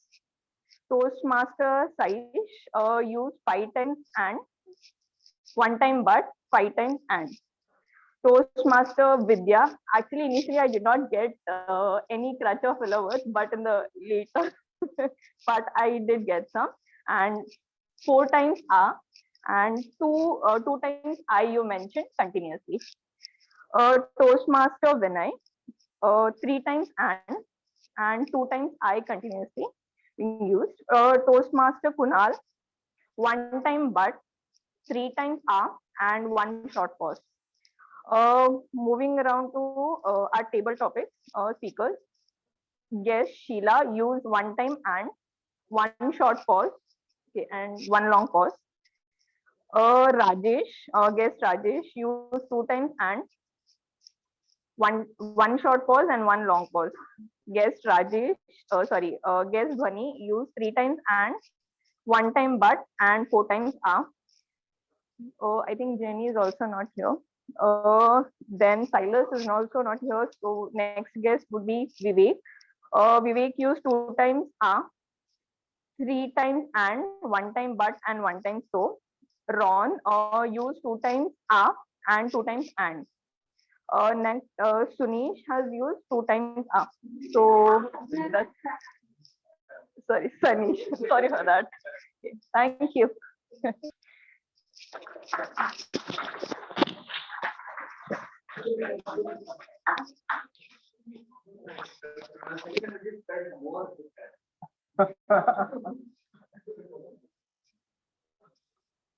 S4: Toastmaster Saish used 5 times and one time but, 5 times and. Toastmaster Vidya. Actually, initially I did not get any crutch of filler words, but in the later part I did get some. And 4 times and two times I you mentioned continuously. Toastmaster Vinay, 3 times and 2 times I continuously being used. Toastmaster Kunal, one time but, 3 times and one short pause. Moving around to our table topics, speakers. Guest Sheila used one time and one short pause, okay, and one long pause. Rajesh, guest Rajesh used 2 times and one short pause and one long pause. Guest Rajesh, guest Dhwani used 3 times and one time but and 4 times I think Jenny is also not here. Then Silas is also not here. So next guest would be Vivek. Vivek used 2 times 3 times and one time but and one time so. Ron used 2 times and 2 times and. Next, Sunish has used 2 times So that's, sorry, Sunish. Sorry for that. Okay, thank you.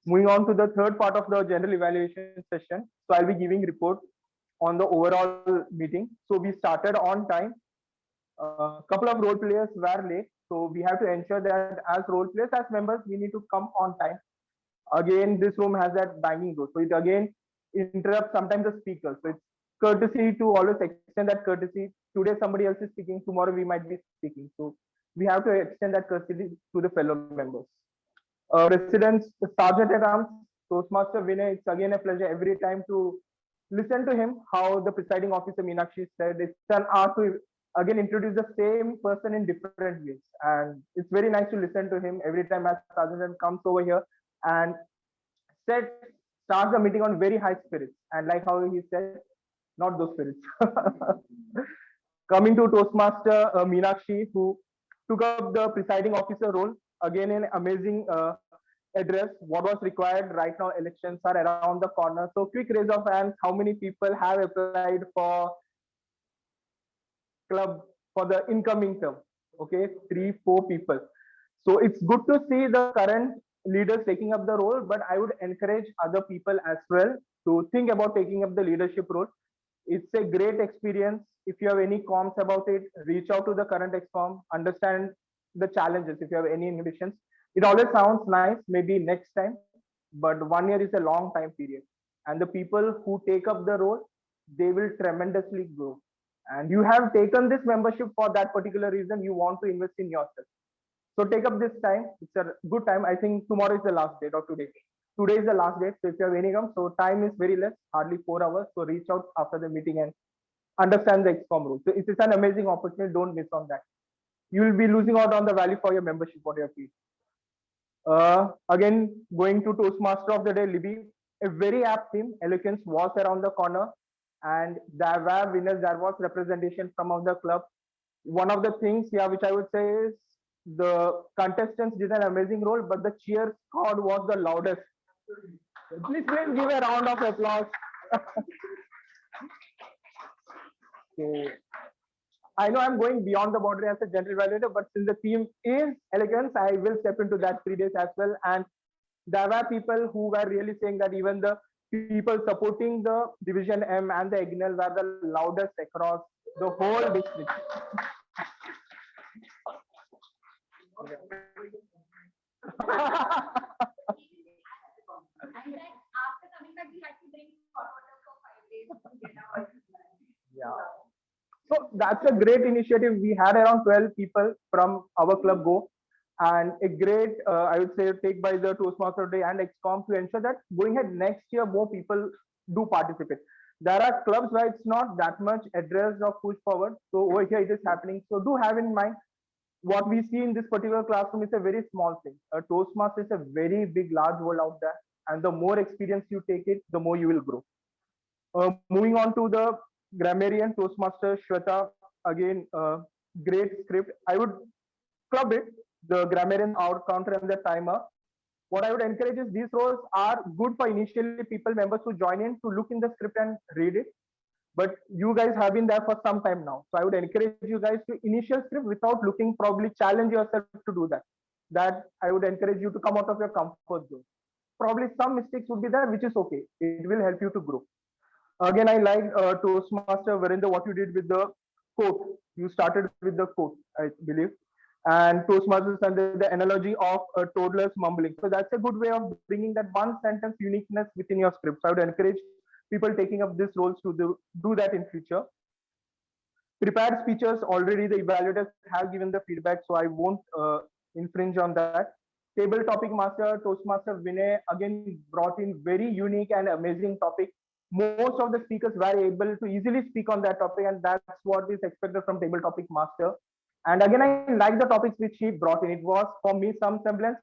S14: Moving on to the third part of the general evaluation session. So I'll be giving report on the overall meeting. So we started on time. A couple of role players were late. So we have to ensure that as role players, as members, we need to come on time. Again, this room has that banging door. So it again interrupts sometimes the speaker. So it's courtesy to always extend that courtesy. Today somebody else is speaking, tomorrow we might be speaking. So we have to extend that courtesy to the fellow members. President Sergeant at Arms, Toastmaster Vinay, it's again a pleasure every time to listen to him, how the presiding officer Meenakshi said, it's an art to again introduce the same person in different ways. And it's very nice to listen to him every time as Sergeant comes over here and starts the meeting on very high spirits. And like how he said, not those spirits. Coming to Toastmaster Meenakshi, who took up the presiding officer role, again an amazing address. What was required right now, elections are around the corner. So quick raise of hands, how many people have applied for club for the incoming term? Okay, 3-4 people. So it's good to see the current leaders taking up the role, but I would encourage other people as well to think about taking up the leadership role. It's a great experience. If you have any comms about it, reach out to the current excom, understand the challenges. If you have any inhibitions, it always sounds nice, maybe next time, but 1 year is a long time period. And the people who take up the role, they will tremendously grow. And you have taken this membership for that particular reason. You want to invest in yourself. So take up this time. It's a good time. I think tomorrow is the last date, or today. Today is the last date. So if you have any come, so time is very less, hardly 4 hours. So reach out after the meeting and understand the XCOM rules. So it is an amazing opportunity. Don't miss on that. You will be losing out on the value for your membership, what you have paid. Again, going to Toastmaster of the Day, Libby, a very apt team. Eloquence was around the corner, and there were winners. There was representation from of the club. One of the things here, which I would say is the contestants did an amazing role, but the cheer squad was the loudest. Please give a round of applause. So, I know I'm going beyond the boundary as a general evaluator, but since the theme is elegance, I will step into that 3 days as well. And there were people who were really saying that even the people supporting the Division M and the Ignal were the loudest across the whole district.
S13: And then after coming back, we had to drink hot water for 5 days to get our.
S14: Yeah. So that's a great initiative. We had around 12 people from our club go, and a great, I would say, take by the Toastmaster Day and XCOM to ensure that going ahead next year, more people do participate. There are clubs where it's not that much addressed or pushed forward. So over here it is happening. So do have in mind what we see in this particular classroom is a very small thing. A Toastmaster is a very big, large world out there. And the more experience you take it, the more you will grow. Moving on to the grammarian Toastmaster Shweta, again, great script. I would club it, the grammarian, out counter, and the timer. What I would encourage is these roles are good for initially people, members who join in to look in the script and read it. But you guys have been there for some time now. So I would encourage you guys to initial script without looking, probably challenge yourself to do that. That I would encourage you to come out of your comfort zone. Probably some mistakes would be there, which is okay. It will help you to grow. Again, I like Toastmaster Varinder, what you did with the quote. You started with the quote, I believe. And Toastmasters under the analogy of toddlers mumbling. So that's a good way of bringing that one sentence uniqueness within your script. So I would encourage people taking up these roles to do that in future. Prepared speeches, already the evaluators have given the feedback, so I won't infringe on that. Table topic master, Toastmaster Vinay, again brought in very unique and amazing topic. Most of the speakers were able to easily speak on that topic, and that's what is expected from table topic master. And again, I like the topics which he brought in. It was, for me, some semblance,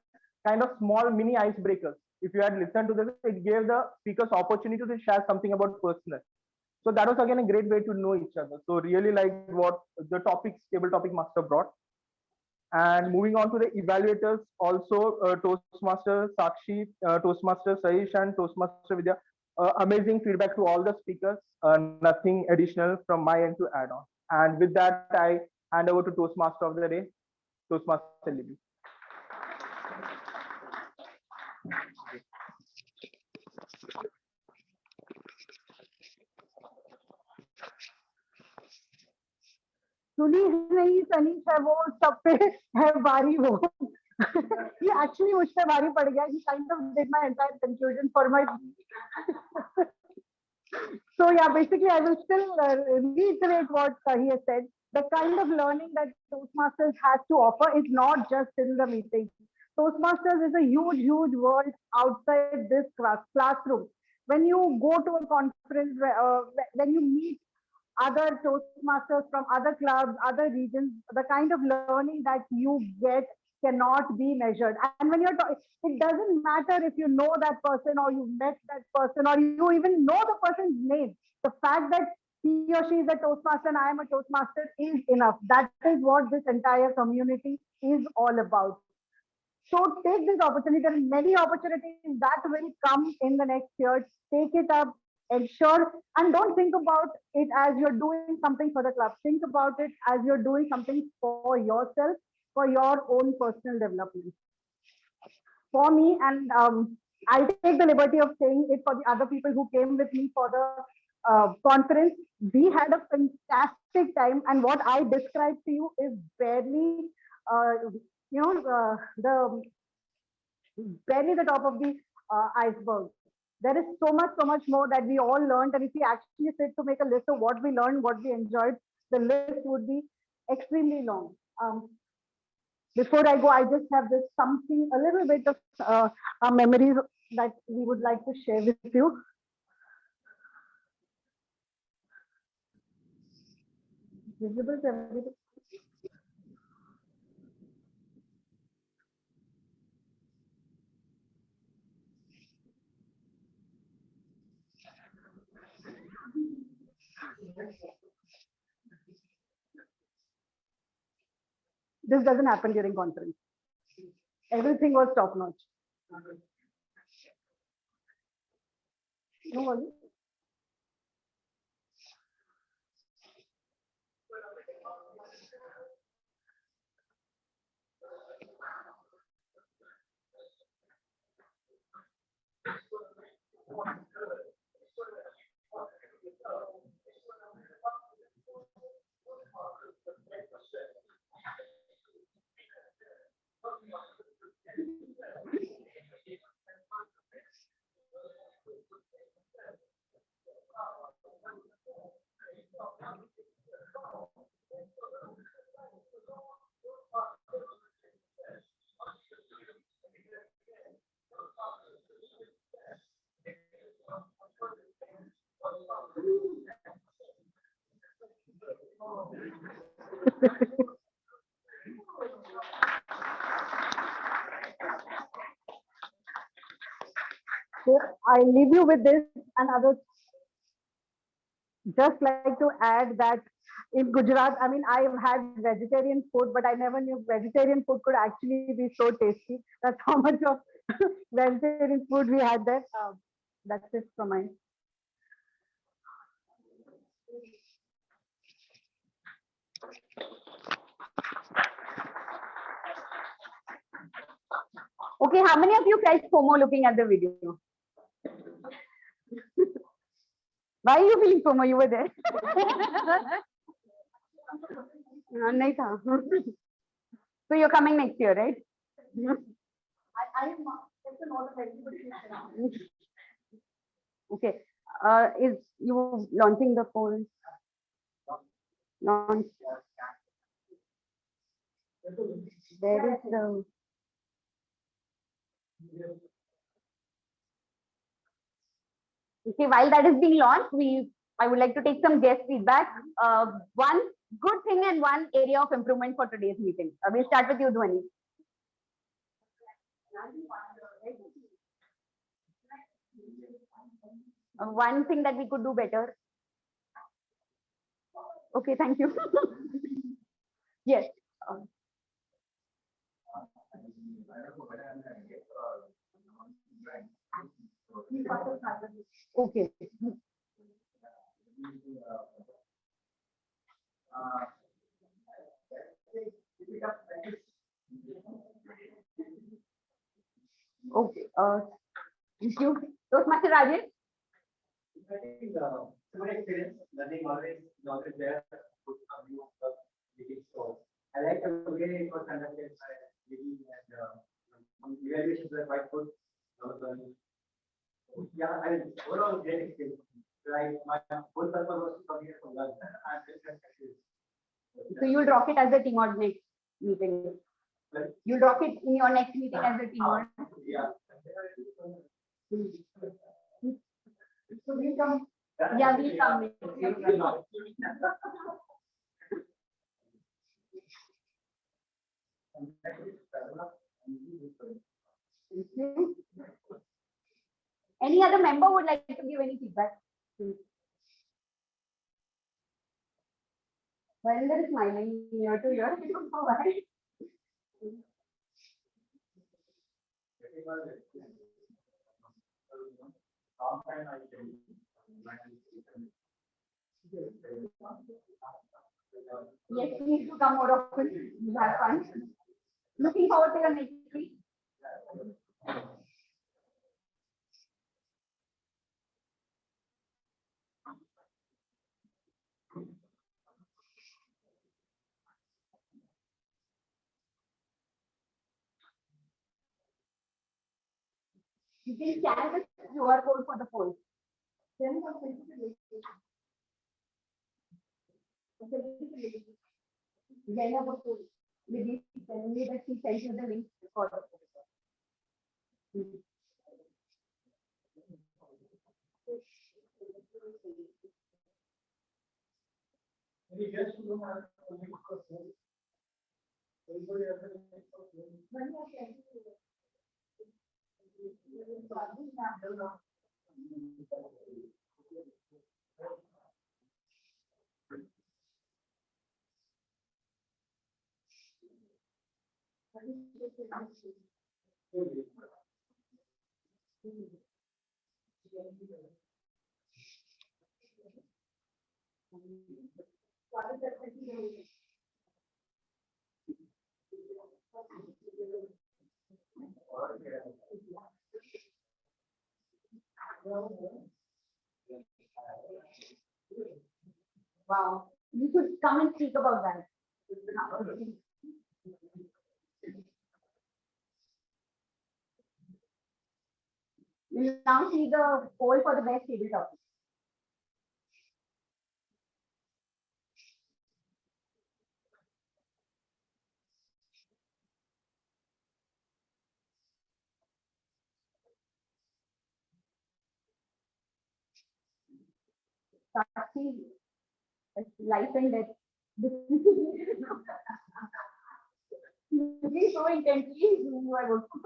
S14: kind of small mini icebreakers. If you had listened to this, it gave the speakers opportunity to share something about personal. So that was again a great way to know each other. So really like what the topics, table topic master brought. And moving on to the evaluators, also Toastmaster Sakshi, Toastmaster Saish, and Toastmaster Vidya. Amazing feedback to all the speakers. Nothing additional from my end to add on. And with that, I hand over to Toastmaster of the day, Toastmaster Libby.
S3: Sunil नहीं सनीश है वो सब पे है भारी वो he actually मुझ पे भारी पड़ गया. He kind of did my entire confusion for my so yeah, basically I will still reiterate what he has said. The kind of learning that Toastmasters has to offer is not just in the meeting. Toastmasters is a huge world outside this classroom. When you go to a conference, when you meet other Toastmasters from other clubs, other regions, the kind of learning that you get cannot be measured. And when you're talking, it doesn't matter if you know that person or you met that person or you even know the person's name. The fact that he or she is a Toastmaster and I am a Toastmaster is enough. That is what this entire community is all about. So take this opportunity. There are many opportunities that will come in the next year. Take it up, ensure, and don't think about it as you're doing something for the club. Think about it as you're doing something for yourself, for your own personal development. For me, and I'll take the liberty of saying it for the other people who came with me for the conference. We had a fantastic time, and what I described to you is barely, the barely the top of the iceberg. There is so much more that we all learned, and if we actually sit to make a list of what we learned, what we enjoyed, the list would be extremely long. Before I go, I just have this something, a little bit of memories that we would like to share with you. Visible to everybody. This doesn't happen during conference. Everything was top notch. No worries. So I leave you with this. Another, just like to add that in Gujarat, I mean, I've had vegetarian food, but I never knew vegetarian food could actually be so tasty. That's how much of vegetarian food we had there. That's it from mine.
S2: Okay, how many of you felt FOMO looking at the video? Why are you feeling FOMO? You were there. नहीं था. So you're coming next year, right?
S8: I am not. That's not a very good question.
S2: Okay. Is you launching the poll? Launch. There is the. Okay, while that is being launched, I would like to take some guest feedback. One good thing and one area of improvement for today's meeting. We'll start with you, Dhwani. One thing that we could do better. Okay, thank you. Yes. Okay. Okay. Thank you. Toastmaster Rajesh.
S12: Similar experience, learning always there. So I like the way it was conducted by Navi and evaluations were quite good. Yeah, I overall great experience. Like my whole purpose was to come here to learn.
S2: So you'll drop it as a team or next meeting. You'll drop it in your next meeting as a team or.
S12: Yeah.
S2: So we'll come. Yeah, we'll come. Any other member would like to give any feedback? Varinder is smiling near to ear. I don't know why. Yes, please do come more often. You have fun. Looking forward to your next week. You can scan the QR code for the poll. Then have a poll. Maybe that she sent you the link for the poll.
S8: Wow. You should come and speak about that. We'll now see the poll for the best table topic. Sakshi, it's life and death. Looking so intently, who I vote for.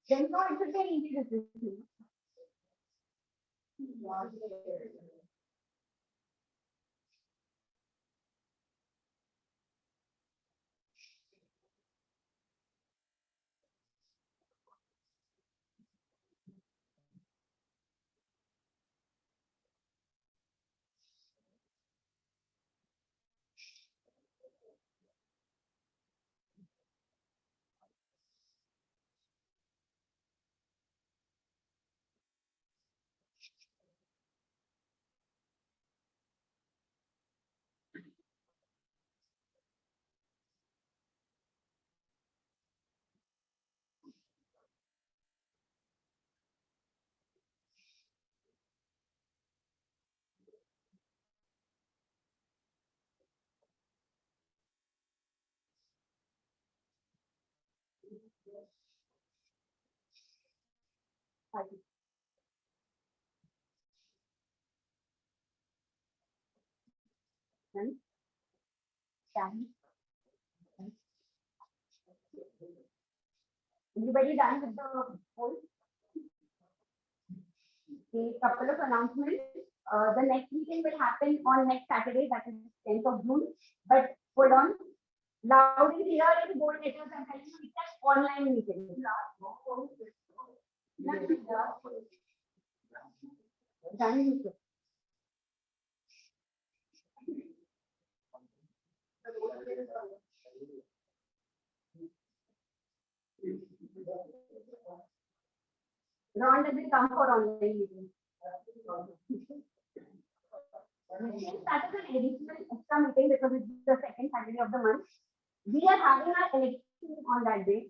S8: Then so it should be an easy decision. Everybody done with the poll? A couple of announcements. The next meeting will happen on next Saturday, that is 10th of June. But hold on, loud and clear in bold letters, I'm telling you, it's an online meeting. Done. Ron doesn't come for online meetings. Since that is an additional extra meeting because it's the second Saturday of the month, we are having our election on that day.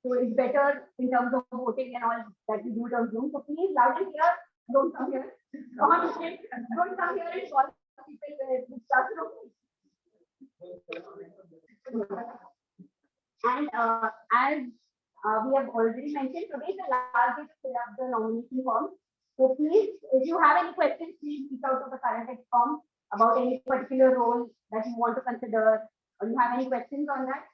S8: So it's better in terms of voting and all that we do it on Zoom. So please, loud and clear, don't come here. Don't come here and call people with And as we have already mentioned, today is the last day to fill up the nomination form. So please, if you have any questions, please reach out to the current form about any particular role that you want to consider, or you have any questions on that.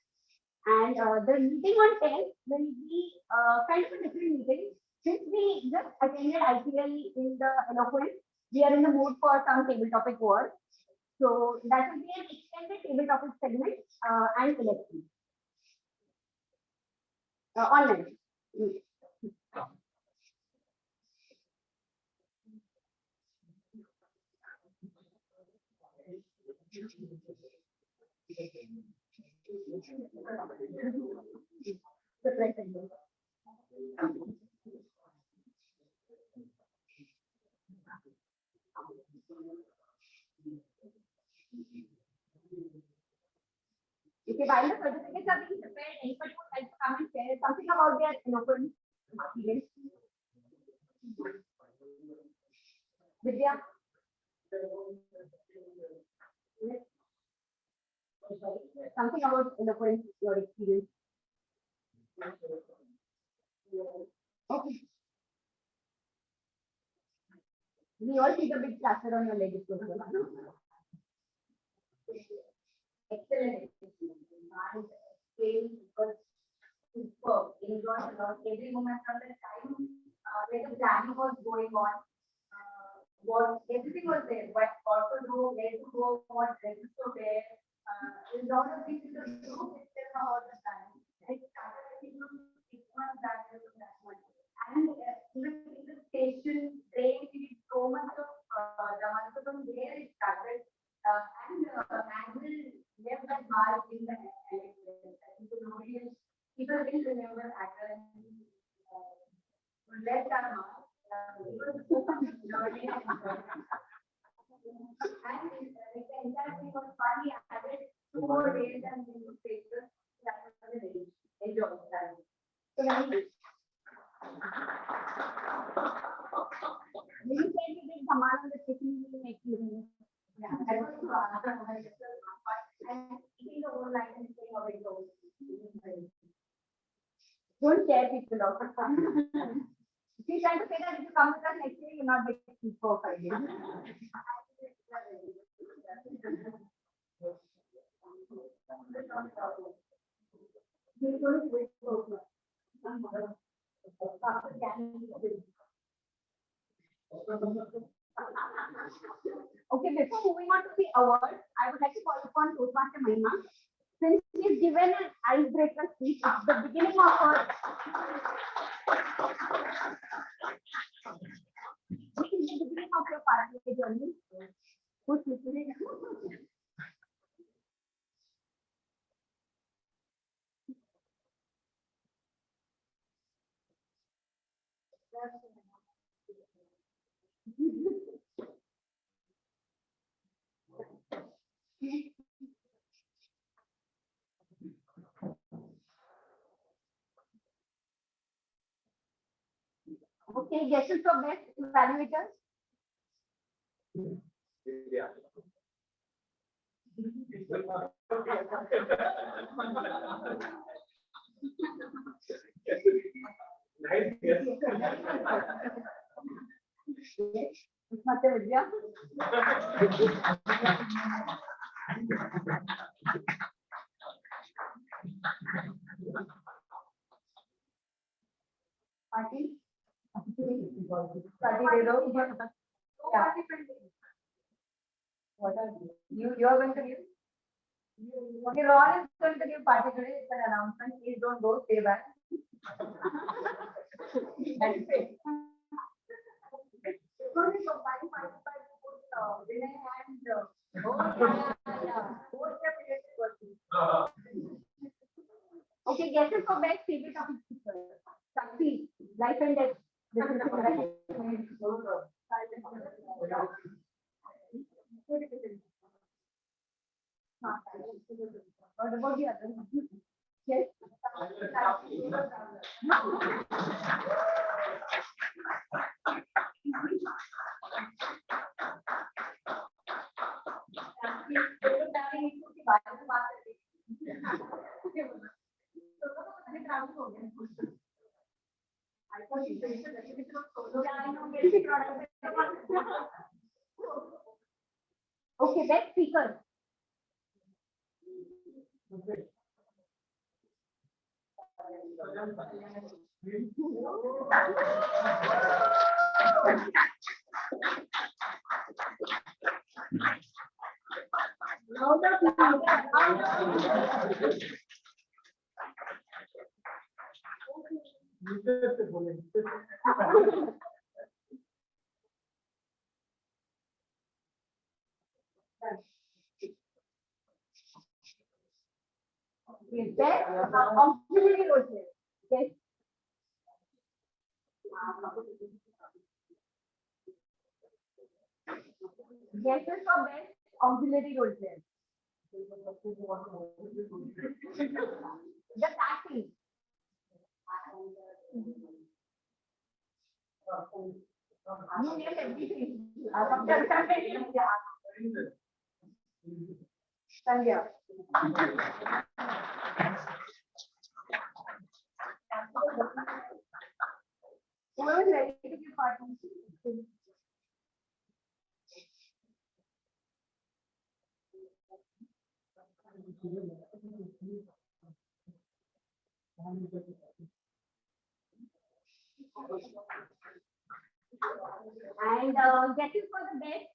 S8: And the meeting on 10th will be kind of a different meeting. Since we just attended IPL in the eloquence, we are in the mood for some table topic work. So that will be an extended table topic segment and election. Online. Okay, while the certificates are being prepared, anybody would like to come and share something about their eloquence experience? Vidya? Something about eloquence, your experience. Okay. We all see the big plaster on your leg. Excellent. Superb. Enjoyed a lot. Every moment from the time where the planning was going on, what everything was there. What to do, where to go, what dresses to wear. A lot of things in the group itself all the time. It started 6 months back to that one. And even in the station, train, we did so much of the
S13: left our mark. And the entire thing was funny. I had it 2 more days and newspapers. That was really enjoy that. So when you said you did Kamal on the chicken, you make you. Yeah, that was and eating the whole line and saying how it goes. Don't scare people off. She's trying to say that if you come with us next year, you're not getting 4 or 5 days. Okay, before moving on to the awards, I would like to call upon Toastmaster Mahima. Since she's given an icebreaker speech at the beginning of her party journey, who's listening? Okay, guesses for best evaluators.
S1: Yeah. Nice guess.
S13: It's not a Vidya. Party. Yeah. What are you? You are going to give? Okay, Ron is going to give party today. It's an announcement. Please don't go. Stay back. That's it. Okay, guesses for best favorite topic. Succeed, life and death. This is right. What about the other? Yes. Okay, best speaker. Yes, best auxiliary role player. Yes. Guesses for best auxiliary role player. The taxi. You get everything. Sandhya. Who is ready to give party? And guesses for the best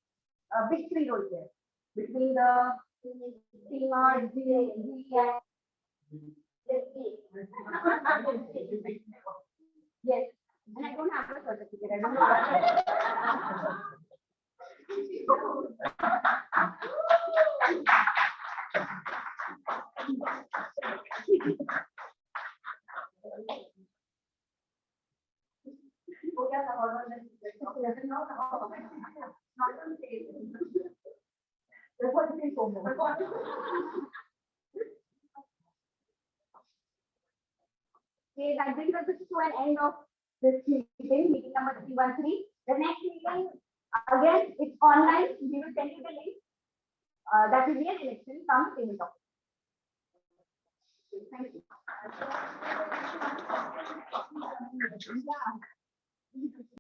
S13: victory role there between the team or G and yes, and I don't have a certificate. I don't know. years about all this. Not on stage. That's what it is so much. Okay, that brings us to an end of this meeting number 313. The next meeting, again, it's online. We will send you the link. That will be an election, some payment of. Thank you. Yeah.